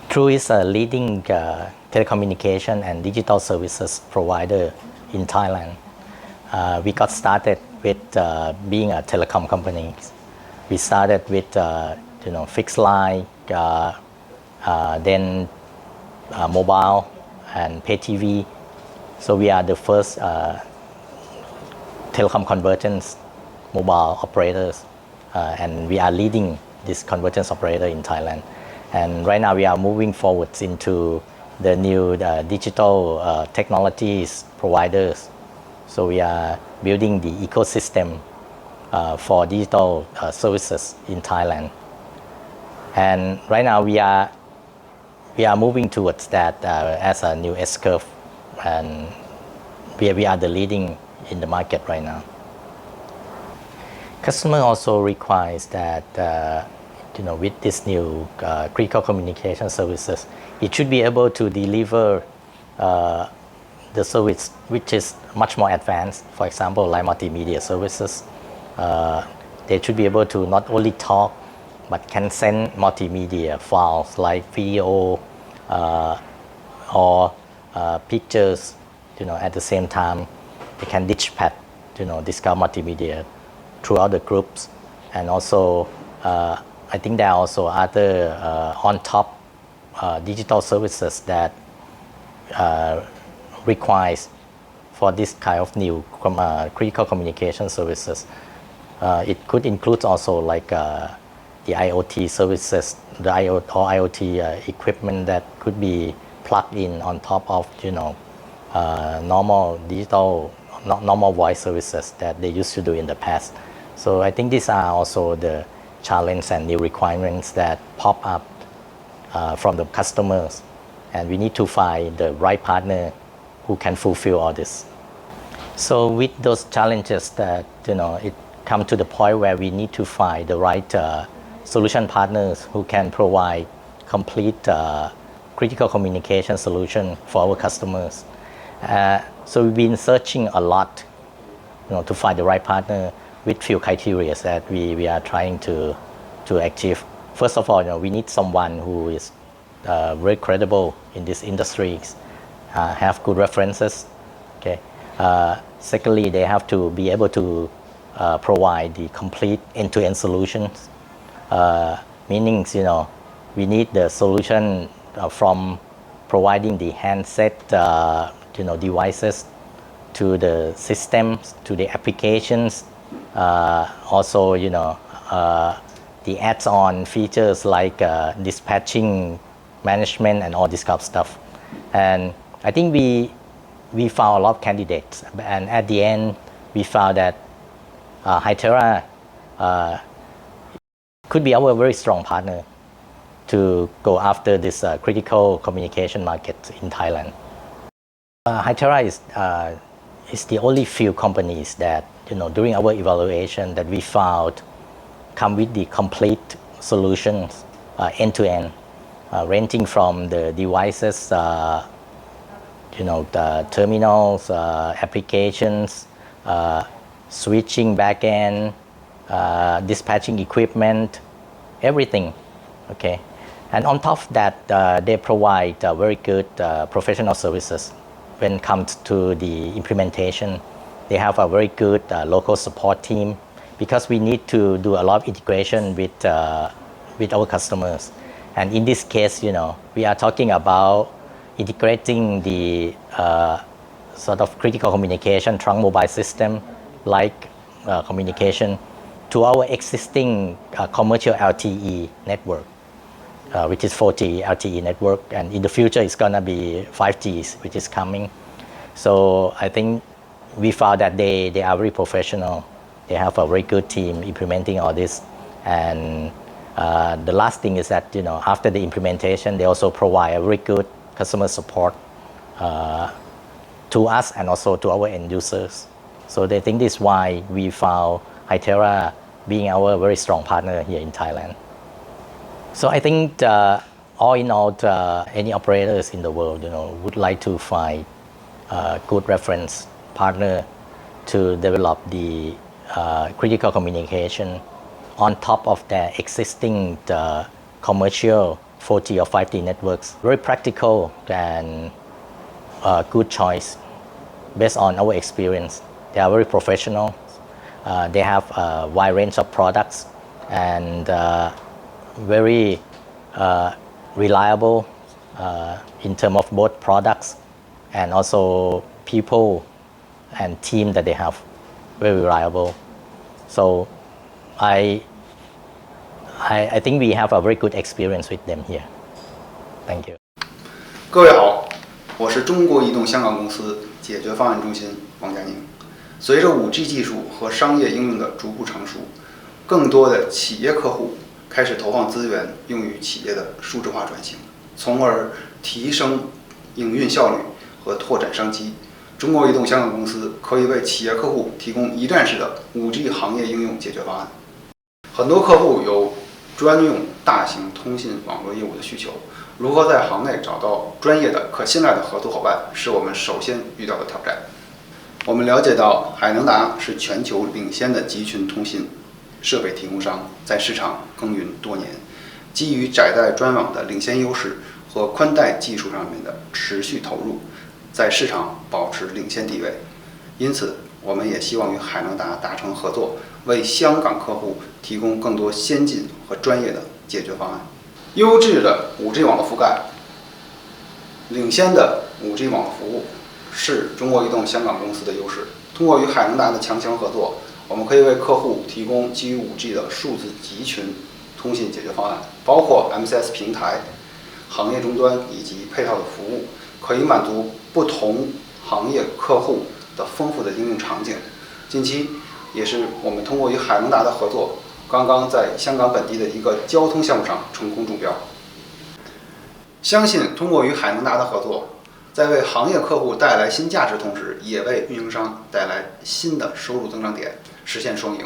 True is a leading telecommunication and digital services provider in Thailand. We got started with being a telecom company. We started with fixed line, then mobile and pay TV. So we are the first telecom convergence mobile operators, and we are leading this convergence operator in Thailand. And right now we are moving forward into the new digital technologies providers. So we are building the ecosystem for digital services in Thailand. And right now we are moving towards that as a new S-curve, and we are the leading in the market right now. Customer also requires that with this new critical communication services, it should be able to deliver the service which is much more advanced. For example, like multimedia services, they should be able to not only talk but can send multimedia files like video or pictures. At the same time, they can dispatch this kind of multimedia throughout the groups. And also, I think there are also other on top digital services that requires for this kind of new critical communication services. It could include also like the IoT services, the IoT equipment that could be plugged in on top of normal digital, normal voice services that they used to do in the past. So I think these are also the challenge and new requirements that pop up from the customers, and we need to find the right partner who can fulfill all this. So with those challenges that it come to the point where we need to find the right solution partners who can provide complete critical communication solution for our customers. So we've been searching a lot to find the right partner with few criteria that we are trying to achieve. First of all, we need someone who is very credible in this industry, have good references. Okay. Secondly, they have to be able to provide the complete end-to-end solutions. Meaning, we need the solution from providing the handset, devices, to the systems, to the applications. Also, the add-on features like dispatching, management, and all this kind of stuff. And I think we found a lot of candidates, and at the end, we found that Hytera could be our very strong partner to go after this critical communication market in Thailand. Hytera is the only few companies that, during our evaluation that we found come with the complete solutions end to end, ranging from the devices, the terminals, applications, switching backend, dispatching equipment, everything. Okay, and on top of that, they provide very good professional services when it comes to the implementation. They have a very good local support team, because we need to do a lot of integration with our customers. And in this case, we are talking about integrating the sort of critical communication trunk mobile system like communication to our existing commercial LTE network, which is 4G LTE network, and in the future it's gonna be 5G, which is coming. So I think we found that they are very professional. They have a very good team implementing all this, and the last thing is that after the implementation, they also provide a very good customer support to us and also to our end users. So they think this is why we found Hytera being our very strong partner here in Thailand. So I think all in all, any operators in the world would like to find a good reference partner to develop the critical communication on top of their existing commercial 4G or 5G networks. Very practical and good choice based on our experience. They are very professional. They have a wide range of products and very reliable in terms of both products and also people and team that they have, very reliable. So I think we have a very good experience with them here. Thank you. 各位好，我是中国移动香港公司解决方案中心王佳宁。随着 5G 技术和商业应用的逐步成熟，更多的企业客户开始投放资源用于企业的数字化转型，从而提升营运效率和拓展商机。中国移动香港公司可以为企业客户提供一站式的 5G 行业应用解决方案。很多客户有专用大型通信网络业务的需求，如何在行内找到专业的、可信赖的合作伙伴，是我们首先遇到的挑战。我们了解到，海能达是全球领先的集群通信设备提供商，在市场耕耘多年，基于窄带专网的领先优势和宽带技术上面的持续投入，在市场保持领先地位。因此，我们也希望与海能达达成合作，为香港客户提供更多先进和专业的解决方案。优质的 5G 网络覆盖，领先的 5G 网络服务，是中国移动香港公司的优势。通过与海能达的强强合作，我们可以为客户提供基于 5G 的数字集群通信解决方案，包括 MCS 平台、行业终端以及配套的服务，可以满足不同行业客户的丰富的应用场景。近期也是我们通过与海能达的合作，刚刚在香港本地的一个交通项目上成功中标。相信通过与海能达的合作，在为行业客户带来新价值同时，也为运营商带来新的收入增长点，实现双赢。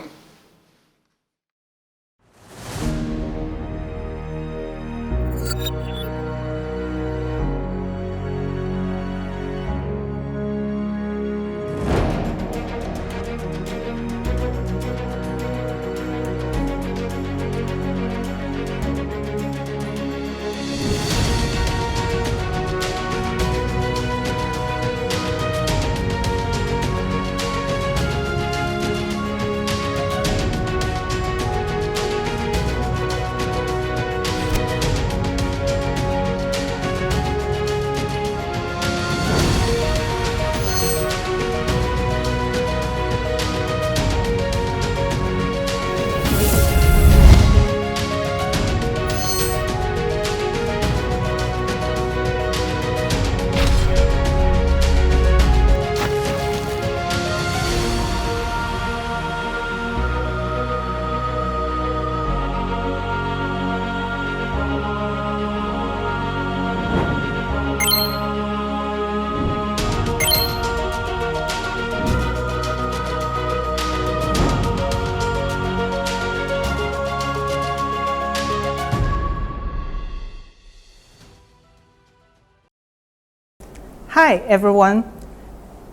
Hi everyone.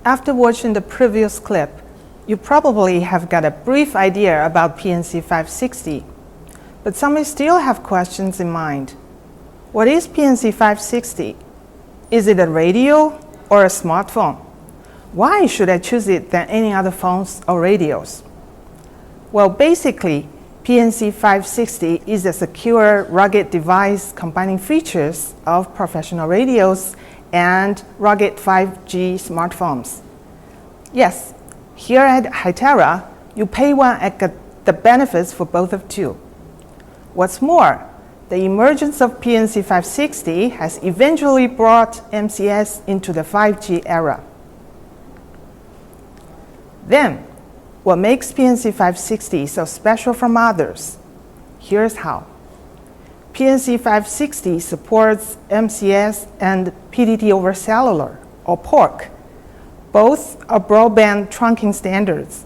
After watching the previous clip, you probably have got a brief idea about PNC560, but some may still have questions in mind. What is PNC560? Is it a radio or a smartphone? Why should I choose it than any other phones or radios? Well, basically, PNC560 is a secure, rugged device combining features of professional radios and rugged 5G smartphones. Yes, here at Hytera, you pay one and get the benefits for both of two. What's more, the emergence of PNC560 has eventually brought MCS into the 5G era. Then, what makes PNC560 so special from others? Here's how. PNC560 supports MCS and PTT over cellular, or PORC. Both are broadband trunking standards,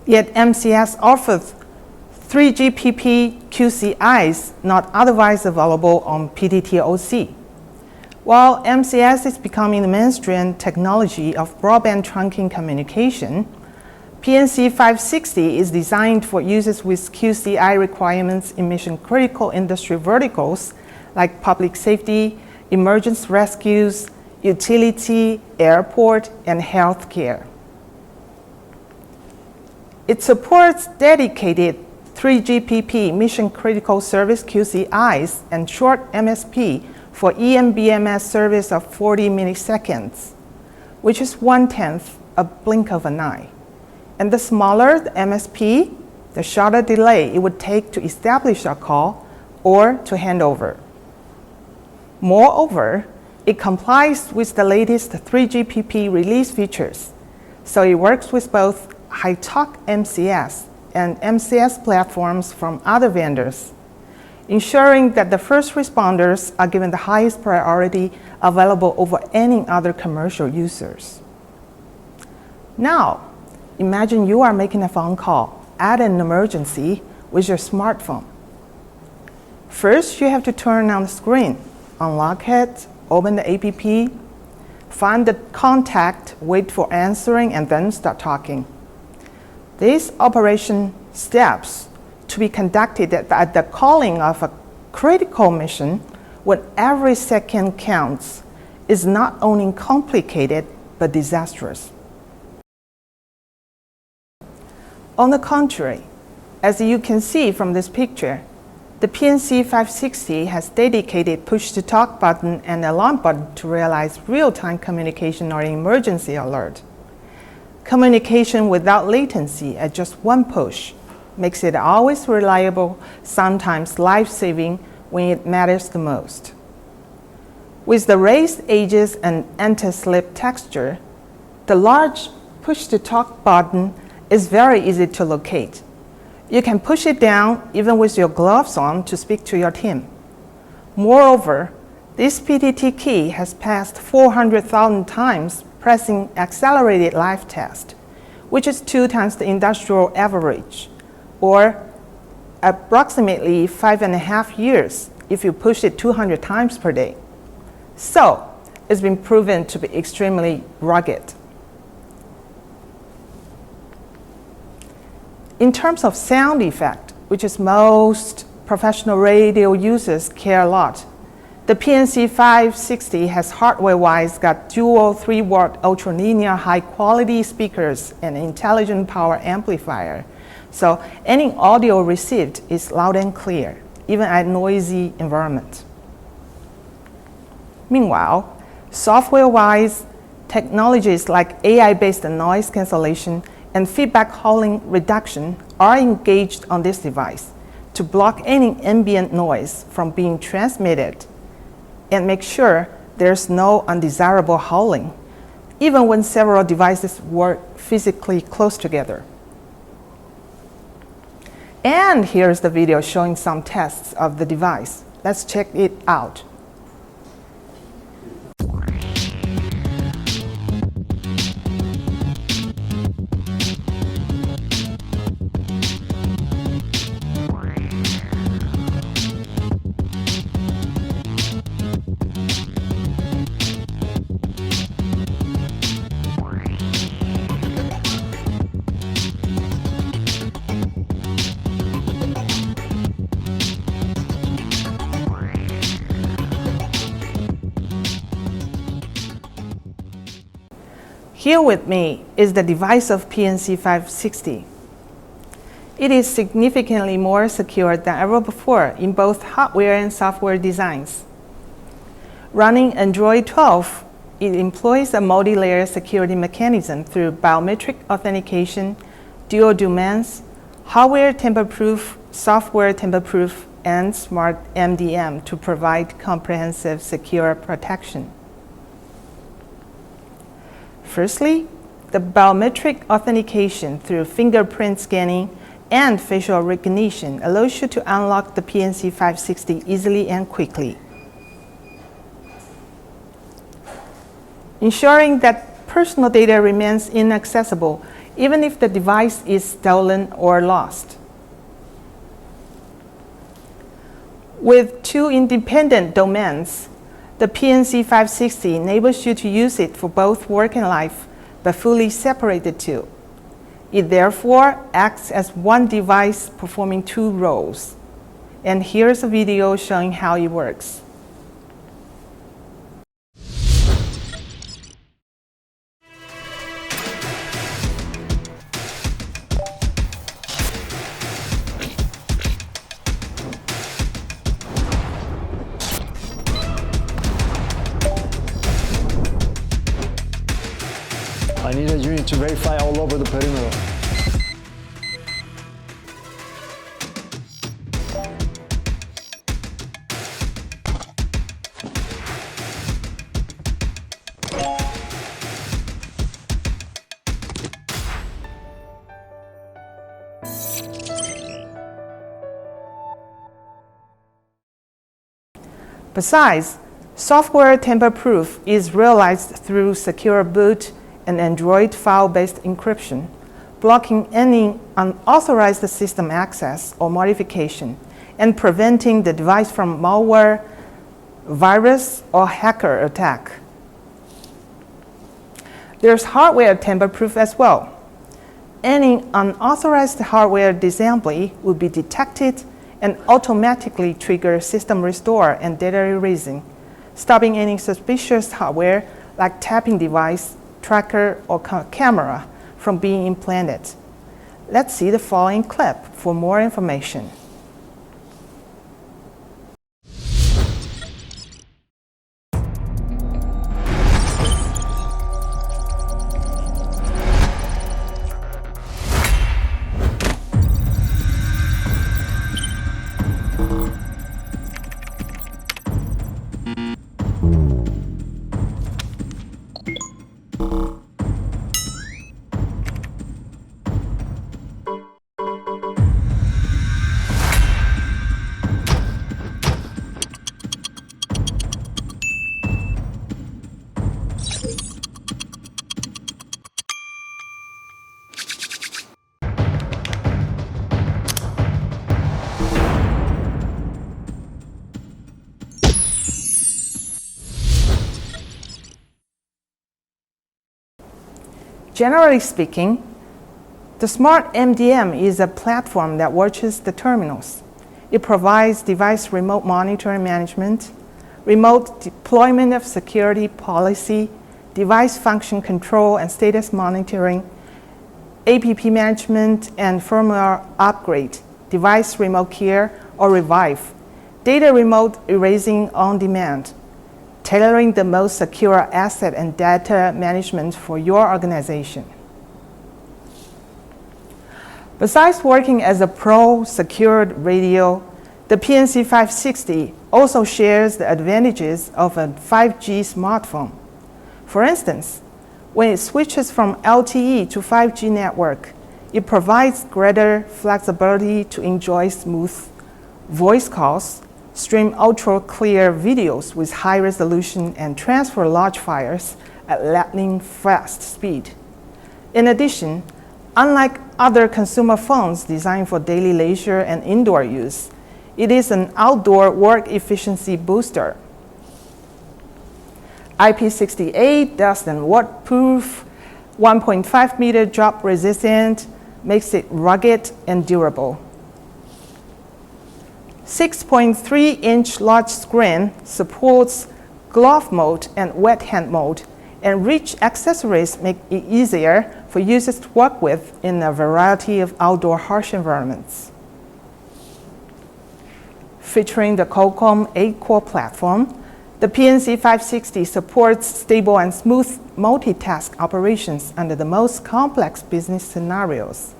yet MCS offers 3GPP QCIs not otherwise available on PTToC. While MCS is becoming the mainstream technology of broadband trunking communication, PNC560 is designed for users with QCI requirements in mission-critical industry verticals like public safety, emergency rescues, utility, airport, and healthcare. It supports dedicated 3GPP mission-critical service QCIs and short MSP for EMBMS service of 40 milliseconds, which is 1/10 a blink of an eye. And the smaller the MSP, the shorter delay it would take to establish a call or to hand over. Moreover, it complies with the latest 3GPP release features, so it works with both HigTalk MCS and MCS platforms from other vendors, ensuring that the first responders are given the highest priority available over any other commercial users. Now, imagine you are making a phone call at an emergency with your smartphone. First, you have to turn on the screen, unlock it, open the app, find the contact, wait for answering, and then start talking. These operation steps to be conducted at the calling of a critical mission when every second counts is not only complicated but disastrous. On the contrary, as you can see from this picture, the PNC560 has dedicated push-to-talk button and alarm button to realize real-time communication or emergency alert. Communication without latency at just one push makes it always reliable, sometimes life-saving when it matters the most. With the raised edges and anti-slip texture, the large push-to-talk button is very easy to locate. You can push it down even with your gloves on to speak to your team. Moreover, this PTT key has passed 400,000 times pressing accelerated live test, which is 2 times the industrial average, or approximately 5.5 years if you push it 200 times per day. So, it's been proven to be extremely rugged. In terms of sound effect, which is most professional radio users care a lot, the PNC560 has hardware-wise got dual 3-watt ultralinear high-quality speakers and intelligent power amplifier. So any audio received is loud and clear, even at noisy environment. Meanwhile, software-wise, technologies like AI-based noise cancellation and feedback howling reduction are engaged on this device to block any ambient noise from being transmitted and make sure there's no undesirable howling, even when several devices work physically close together. And here's the video showing some tests of the device. Let's check it out. Here with me is the device of PNC560. It is significantly more secure than ever before in both hardware and software designs. Running Android 12, it employs a multi-layer security mechanism through biometric authentication, dual domains, hardware tamper-proof, software tamper-proof, and smart MDM to provide comprehensive secure protection. Firstly, the biometric authentication through fingerprint scanning and facial recognition allows you to unlock the PNC560 easily and quickly, ensuring that personal data remains inaccessible even if the device is stolen or lost. With two independent domains, the PNC560 enables you to use it for both work and life, but fully separated too. It therefore acts as one device performing two roles. And here's a video showing how it works. I need a unit to verify all over the perimeter. Besides, software tamper-proof is realized through secure boot and Android file-based encryption, blocking any unauthorized system access or modification, and preventing the device from malware, virus, or hacker attack. There's hardware tamper-proof as well. Any unauthorized hardware disassembly will be detected and automatically trigger system restore and data erasing, stopping any suspicious hardware like tapping device, tracker, or camera from being implanted. Let's see the following clip for more information. Generally speaking, the Smart MDM is a platform that watches the terminals. It provides device remote monitoring management, remote deployment of security policy, device function control and status monitoring, APP management and firmware upgrade, device remote care or revive, data remote erasing on demand, tailoring the most secure asset and data management for your organization. Besides working as a pro secured radio, the PNC560 also shares the advantages of a 5G smartphone. For instance, when it switches from LTE to 5G network, it provides greater flexibility to enjoy smooth voice calls, stream ultra-clear videos with high resolution, and transfer large files at lightning-fast speed. In addition, unlike other consumer phones designed for daily leisure and indoor use, it is an outdoor work efficiency booster. IP68 dust and waterproof, 1.5 meter drop resistant, makes it rugged and durable. 6.3-inch large screen supports glove mode and wet hand mode and rich accessories make it easier for users to work with in a variety of outdoor harsh environments. Featuring the Qualcomm 8-core platform, the PNC560 supports stable and smooth multitask operations under the most complex business scenarios.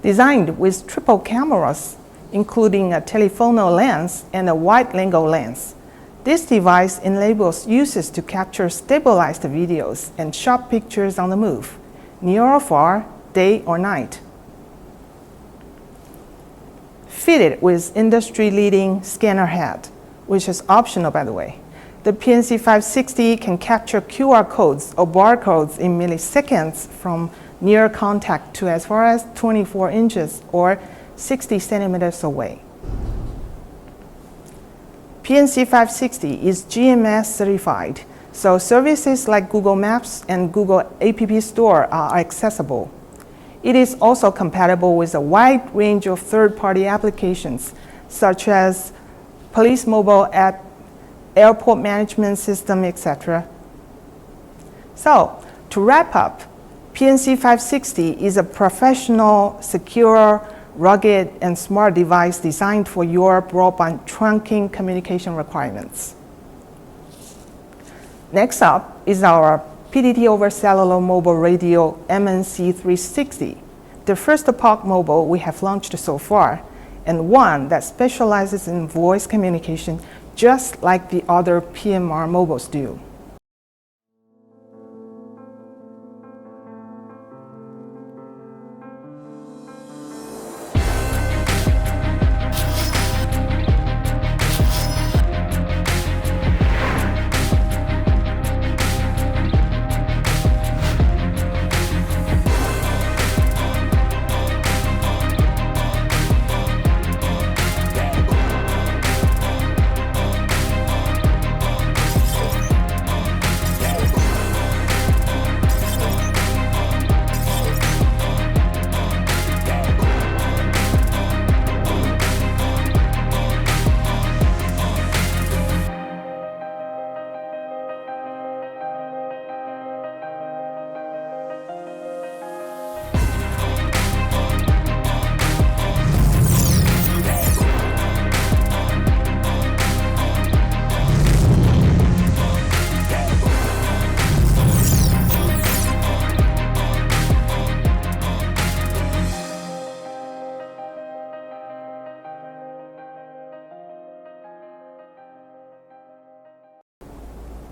Designed with triple cameras, including a telephoto lens and a wide-angle lens, this device enables users to capture stabilized videos and sharp pictures on the move, near or far, day or night. Fitted with industry-leading scanner head, which is optional by the way, the PNC560 can capture QR codes or barcodes in milliseconds from near contact to as far as 24 inches or 60 centimeters away. PNC560 is GMS certified, so services like Google Maps and Google App Store are accessible. It is also compatible with a wide range of third-party applications, such as police mobile app, airport management system, etc. So, to wrap up, PNC560 is a professional, secure, rugged, and smart device designed for your broadband trunking communication requirements. Next up is our PTT over cellular mobile radio MNC360, the first POC mobile we have launched so far, and one that specializes in voice communication just like the other PMR mobiles do.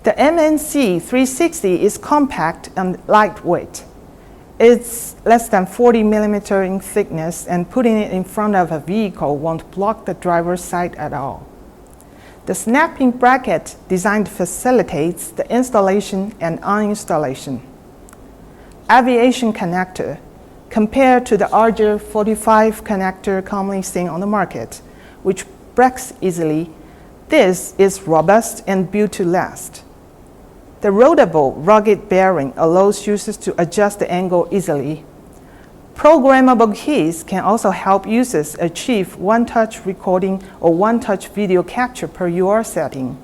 The MNC360 is compact and lightweight. It's less than 40 millimeters in thickness, and putting it in front of a vehicle won't block the driver's sight at all. The snapping bracket design facilitates the installation and uninstallation. Aviation connector, compared to the RJ45 connector commonly seen on the market, which breaks easily, this is robust and built to last. The rollable rugged bearing allows users to adjust the angle easily. Programmable keys can also help users achieve one-touch recording or one-touch video capture per UR setting.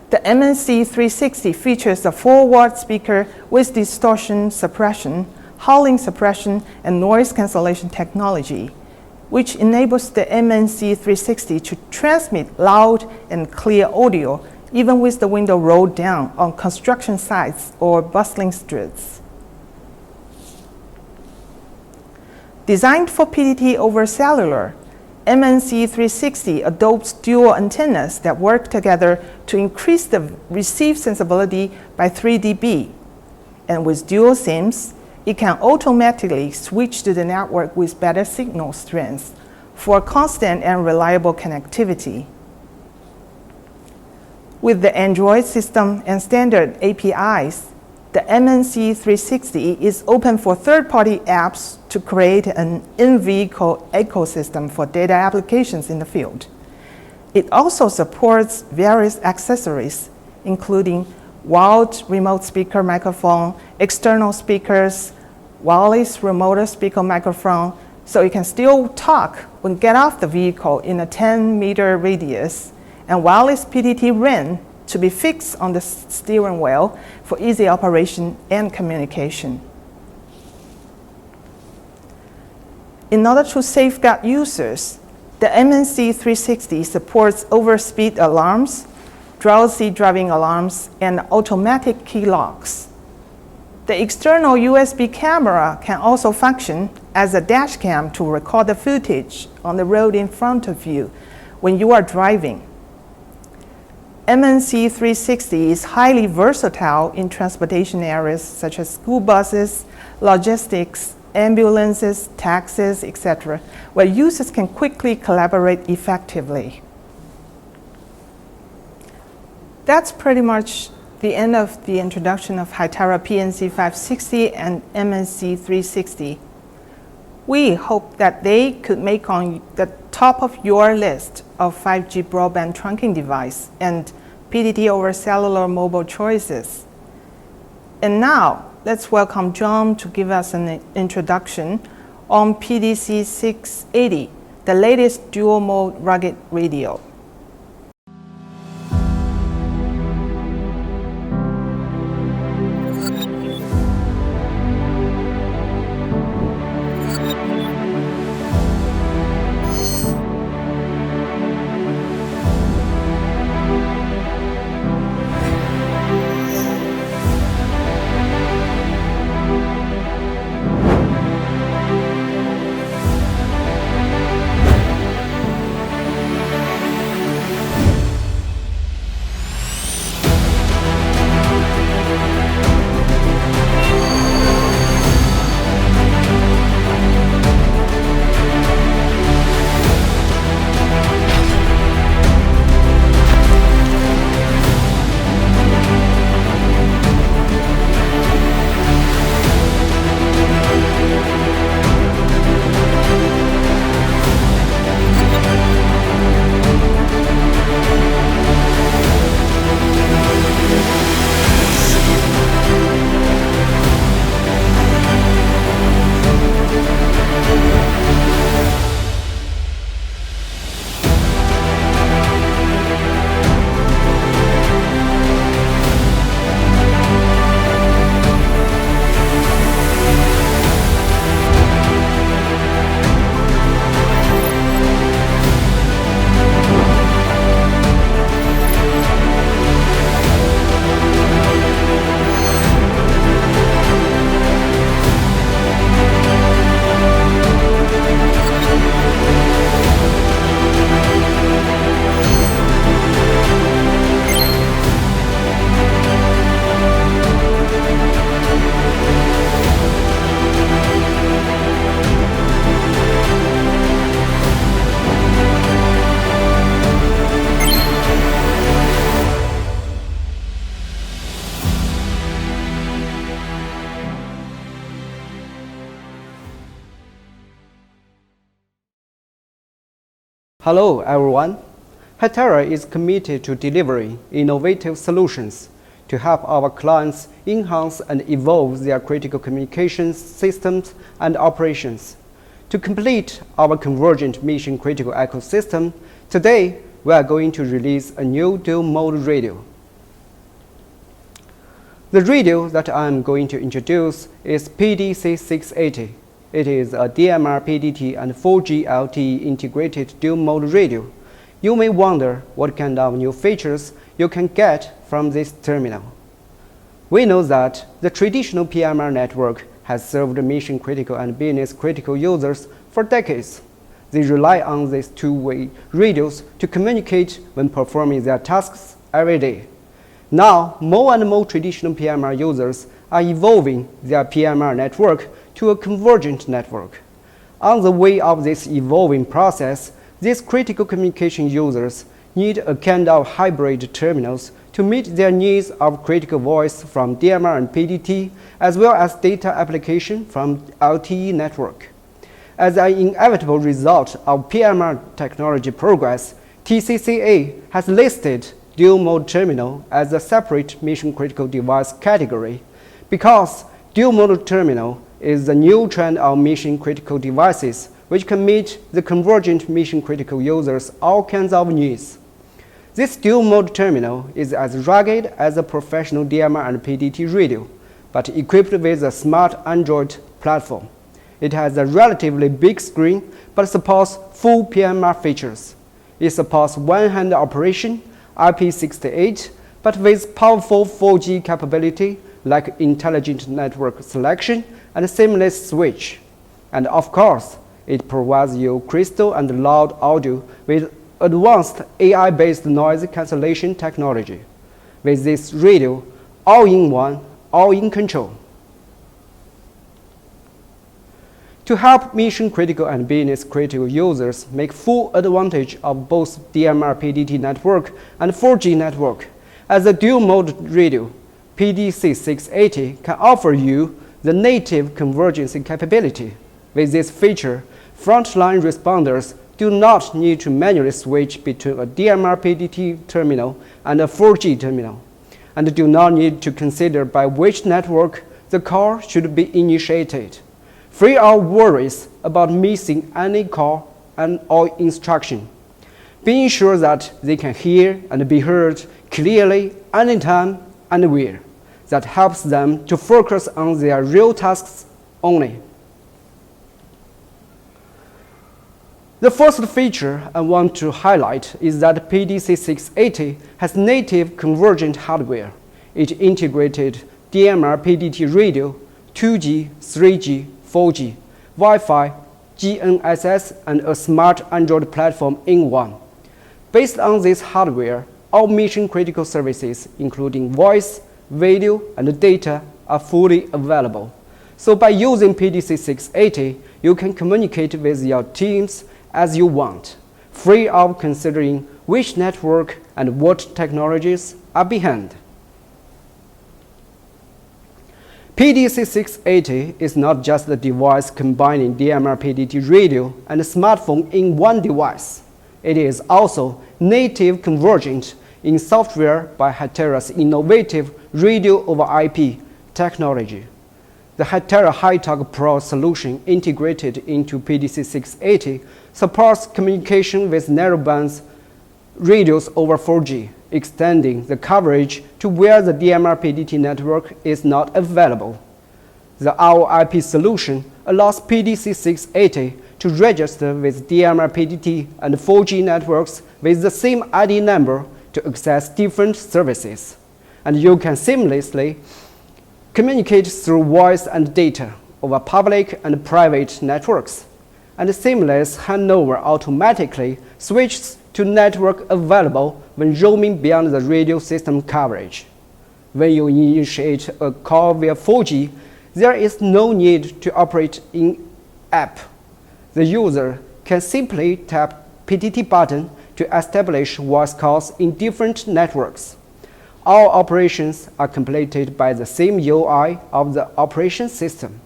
The MNC360 features a 4-watt speaker with distortion suppression, howling suppression, and noise cancellation technology, which enables the MNC360 to transmit loud and clear audio even with the window rolled down on construction sites or bustling streets. Designed for PTT over cellular, MNC360 adopts dual antennas that work together to increase the receive sensibility by 3 dB. And with dual SIMs, it can automatically switch to the network with better signal strength for constant and reliable connectivity. With the Android system and standard APIs, the MNC360 is open for third-party apps to create an in-vehicle ecosystem for data applications in the field. It also supports various accessories, including wired remote speaker microphone, external speakers, wireless remote speaker microphone, so you can still talk when get off the vehicle in a 10-meter radius, and wireless PTT RIN to be fixed on the steering wheel for easy operation and communication. In order to safeguard users, the MNC560 supports overspeed alarms, drowsy driving alarms, and automatic key locks. The external USB camera can also function as a dash cam to record the footage on the road in front of you when you are driving. MNC560 is highly versatile in transportation areas such as school buses, logistics, ambulances, taxis, etc., where users can quickly collaborate effectively. That's pretty much the end of the introduction of Hytera PNC560 and MNC560. We hope that they could make on the top of your list of 5G broadband trunking device and PTT over cellular mobile choices. And now, let's welcome John to give us an introduction on PTC680, the latest dual-mode rugged radio. Hello everyone. Hytera is committed to delivering innovative solutions to help our clients enhance and evolve their critical communications systems and operations. To complete our convergent mission critical ecosystem, today we are going to release a new dual-mode radio. The radio that I am going to introduce is PTC680. It is a DMR PTT and 4G LTE integrated dual-mode radio. You may wonder what kind of new features you can get from this terminal. We know that the traditional PMR network has served mission-critical and business-critical users for decades. They rely on these two-way radios to communicate when performing their tasks every day. Now, more and more traditional PMR users are evolving their PMR network to a convergent network. On the way of this evolving process, these critical communication users need a kind of hybrid terminals to meet their needs of critical voice from DMR and PTT, as well as data application from LTE network. As an inevitable result of PMR technology progress, TCCA has listed dual-mode terminal as a separate mission-critical device category because dual-mode terminal is the new trend of mission-critical devices which can meet the convergent mission-critical users' all kinds of needs. This dual-mode terminal is as rugged as a professional DMR and PTT radio, but equipped with a smart Android platform. It has a relatively big screen, but supports full PMR features. It supports one-hand operation, IP68, but with powerful 4G capability like intelligent network selection and seamless switch. And of course, it provides you crystal and loud audio with advanced AI-based noise cancellation technology. With this radio, all-in-one, all-in-control. To help mission-critical and business-critical users make full advantage of both DMR PTT network and 4G network, as a dual-mode radio, PTC680 can offer you the native convergence capability. With this feature, frontline responders do not need to manually switch between a DMR PTT terminal and a 4G terminal, and do not need to consider by which network the call should be initiated. Free of worries about missing any call or instruction. Being sure that they can hear and be heard clearly anytime, anywhere. That helps them to focus on their real tasks only. The first feature I want to highlight is that PTC680 has native convergent hardware. It integrated DMR PTT radio, 2G, 3G, 4G, Wi-Fi, GNSS, and a smart Android platform in one. Based on this hardware, all mission-critical services, including voice, video, and data, are fully available. So by using PTC680, you can communicate with your teams as you want, free of considering which network and what technologies are behind. PTC680 is not just a device combining DMR PTT radio and a smartphone in one device. It is also native convergent in software by Hytera's innovative radio over IP technology. The Hytera HiTalk Pro solution integrated into PTC680 supports communication with narrowband radios over 4G, extending the coverage to where the DMR PTT network is not available. The ROIP solution allows PTC680 to register with DMR PTT and 4G networks with the same ID number to access different services. And you can seamlessly communicate through voice and data over public and private networks. And seamless handover automatically switches to network available when roaming beyond the radio system coverage. When you initiate a call via 4G, there is no need to operate in app. The user can simply tap PTT button to establish voice calls in different networks. All operations are completed by the same UI of the operation system.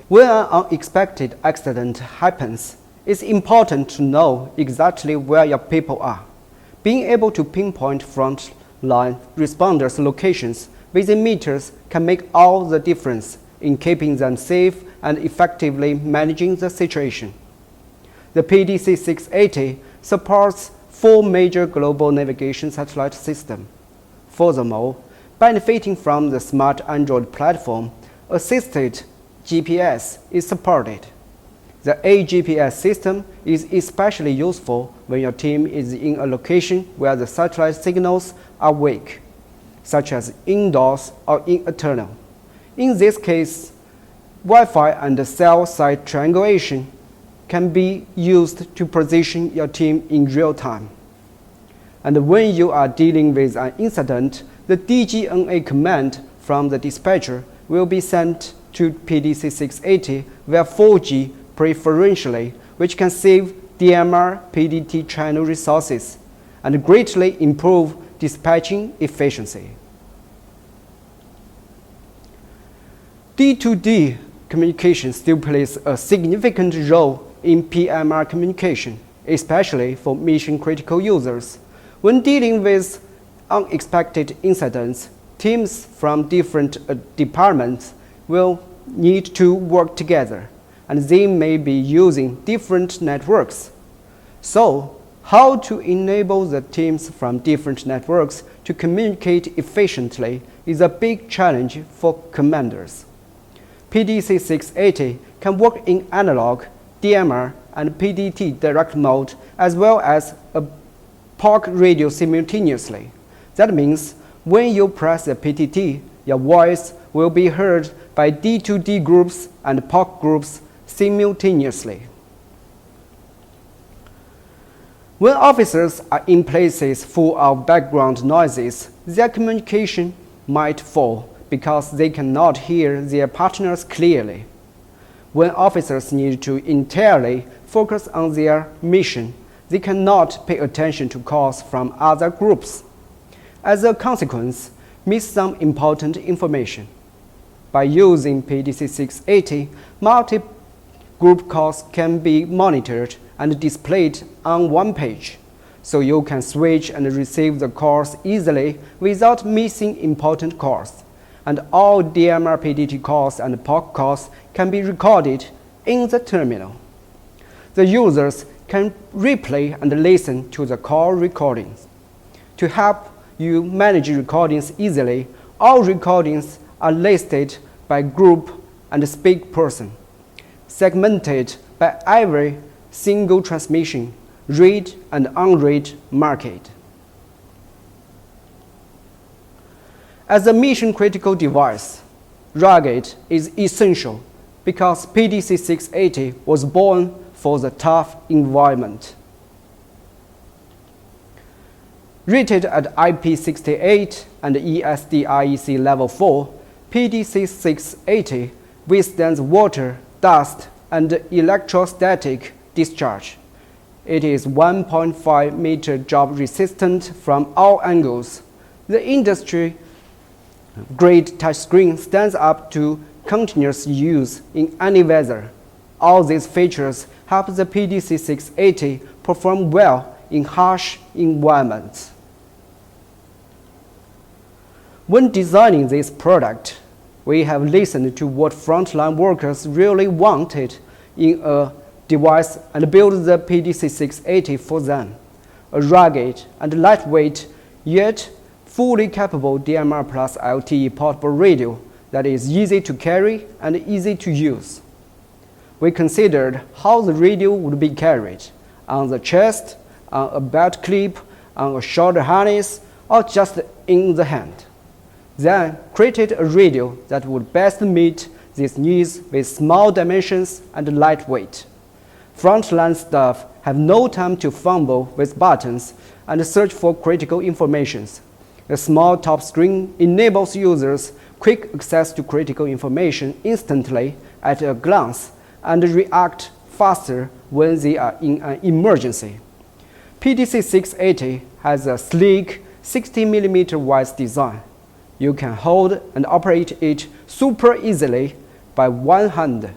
When an unexpected accident happens, it's important to know exactly where your people are. Being able to pinpoint frontline responders' locations within meters can make all the difference in keeping them safe and effectively managing the situation. The PTC680 supports 4 major global navigation satellite systems. Furthermore, benefiting from the smart Android platform, assisted GPS is supported. The HGPS system is especially useful when your team is in a location where the satellite signals are weak, such as indoors or in a tunnel. In this case, Wi-Fi and cell site triangulation can be used to position your team in real time. And when you are dealing with an incident, the DGNA command from the dispatcher will be sent to PTC680 via 4G preferentially, which can save DMR PTT channel resources and greatly improve dispatching efficiency. D2D communication still plays a significant role in PMR communication, especially for mission-critical users. When dealing with unexpected incidents, teams from different departments will need to work together, and they may be using different networks. So, How to enable the teams from different networks to communicate efficiently is a big challenge for commanders. PTC680 can work in analog, DMR, and PTT direct mode as well as a POC radio simultaneously. That means when you press the PTT, your voice will be heard by D2D groups and POC groups simultaneously. When officers are in places full of background noises, their communication might fall because they cannot hear their partners clearly. When officers need to entirely focus on their mission, they cannot pay attention to calls from other groups. As a consequence, miss some important information. By using PTC680, multi-group calls can be monitored and displayed on one page, so you can switch and receive the calls easily without missing important calls. And all DMR PTT calls and POC calls can be recorded in the terminal. The users can replay and listen to the call recordings. To help you manage recordings easily, all recordings are listed by group and speak person, segmented by every single transmission, read and unread market. As a mission-critical device, Rugged is essential because PTC680 was born for the tough environment. Rated at IP68 and ESD-IEC Level 4, PTC680 withstands water, dust, and electrostatic discharge. It is 1.5 meter job resistant from all angles. The industry grade touchscreen stands up to continuous use in any weather. All these features help the PTC680 perform well in harsh environments. When designing this product, we have listened to what frontline workers really wanted in a device and built the PTC680 for them. A rugged and lightweight, yet fully capable DMR plus LTE portable radio that is easy to carry and easy to use. We considered how the radio would be carried, on the chest, on a belt clip, on a shoulder harness, or just in the hand. Then created a radio that would best meet these needs with small dimensions and lightweight. Frontline staff have no time to fumble with buttons and search for critical information. The small top screen enables users quick access to critical information instantly at a glance and react faster when they are in an emergency. PTC680 has a sleek 60mm wide design. You can hold and operate it super easily by one hand.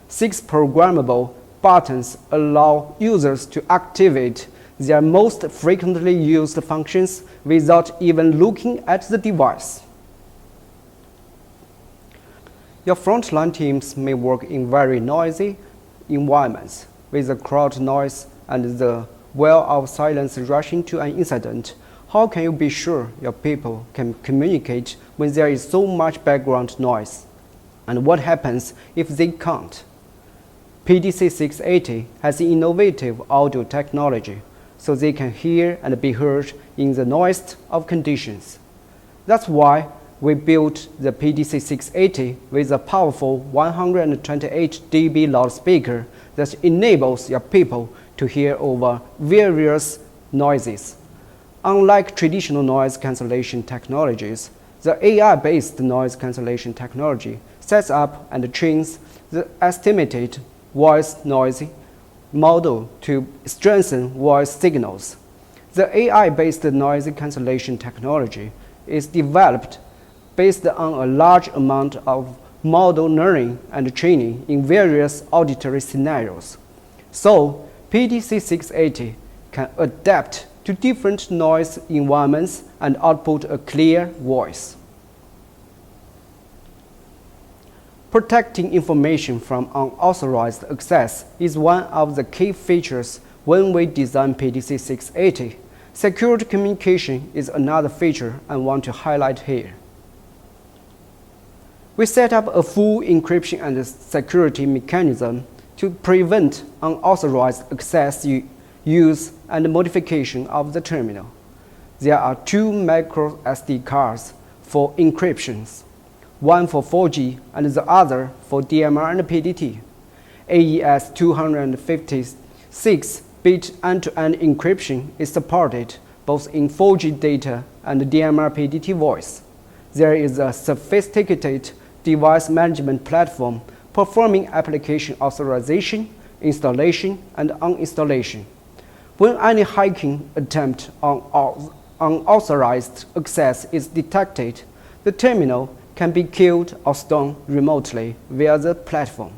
6 programmable buttons allow users to activate their most frequently used functions without even looking at the device. Your frontline teams may work in very noisy environments with the crowd noise and the well of silence rushing to an incident. How can you be sure your people can communicate when there is so much background noise? And what happens if they can't? PTC680 has innovative audio technology, so they can hear and be heard in the noise of conditions. That's why we built the PTC680 with a powerful 128 dB loudspeaker that enables your people to hear over various noises. Unlike traditional noise cancellation technologies, the AI-based noise cancellation technology sets up and trains the estimated voice noise model to strengthen voice signals. The AI-based noise cancellation technology is developed based on a large amount of model learning and training in various auditory scenarios. So, PTC680 can adapt to different noise environments and output a clear voice. Protecting information from unauthorized access is one of the key features when we designed PTC680. Secured communication is another feature I want to highlight here. We set up a full encryption and security mechanism to prevent unauthorized access, use, and modification of the terminal. There are two micro SD cards for encryptions, one for 4G and the other for DMR and PDT. AES 256-bit end-to-end encryption is supported both in 4G data and DMR PDT voice. There is a sophisticated device management platform performing application authorization, installation, and uninstallation. When any hacking attempt on unauthorized access is detected, the terminal can be killed or stolen remotely via the platform.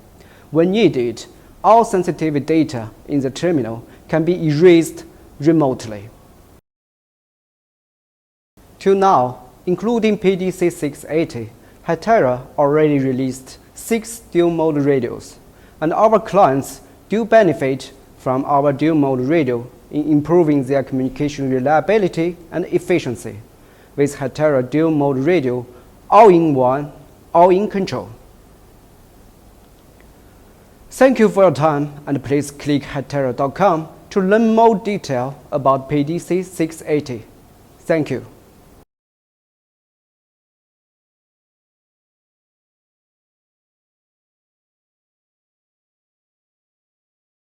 When needed, all sensitive data in the terminal can be erased remotely. Till now, including PTC680, Hytera already released 6 dual-mode radios, and our clients do benefit from our dual-mode radio in improving their communication reliability and efficiency. With Hytera dual-mode radio, all-in-one, all-in-control. Thank you for your time, and please click hytera.com to learn more detail about PTC680. Thank you.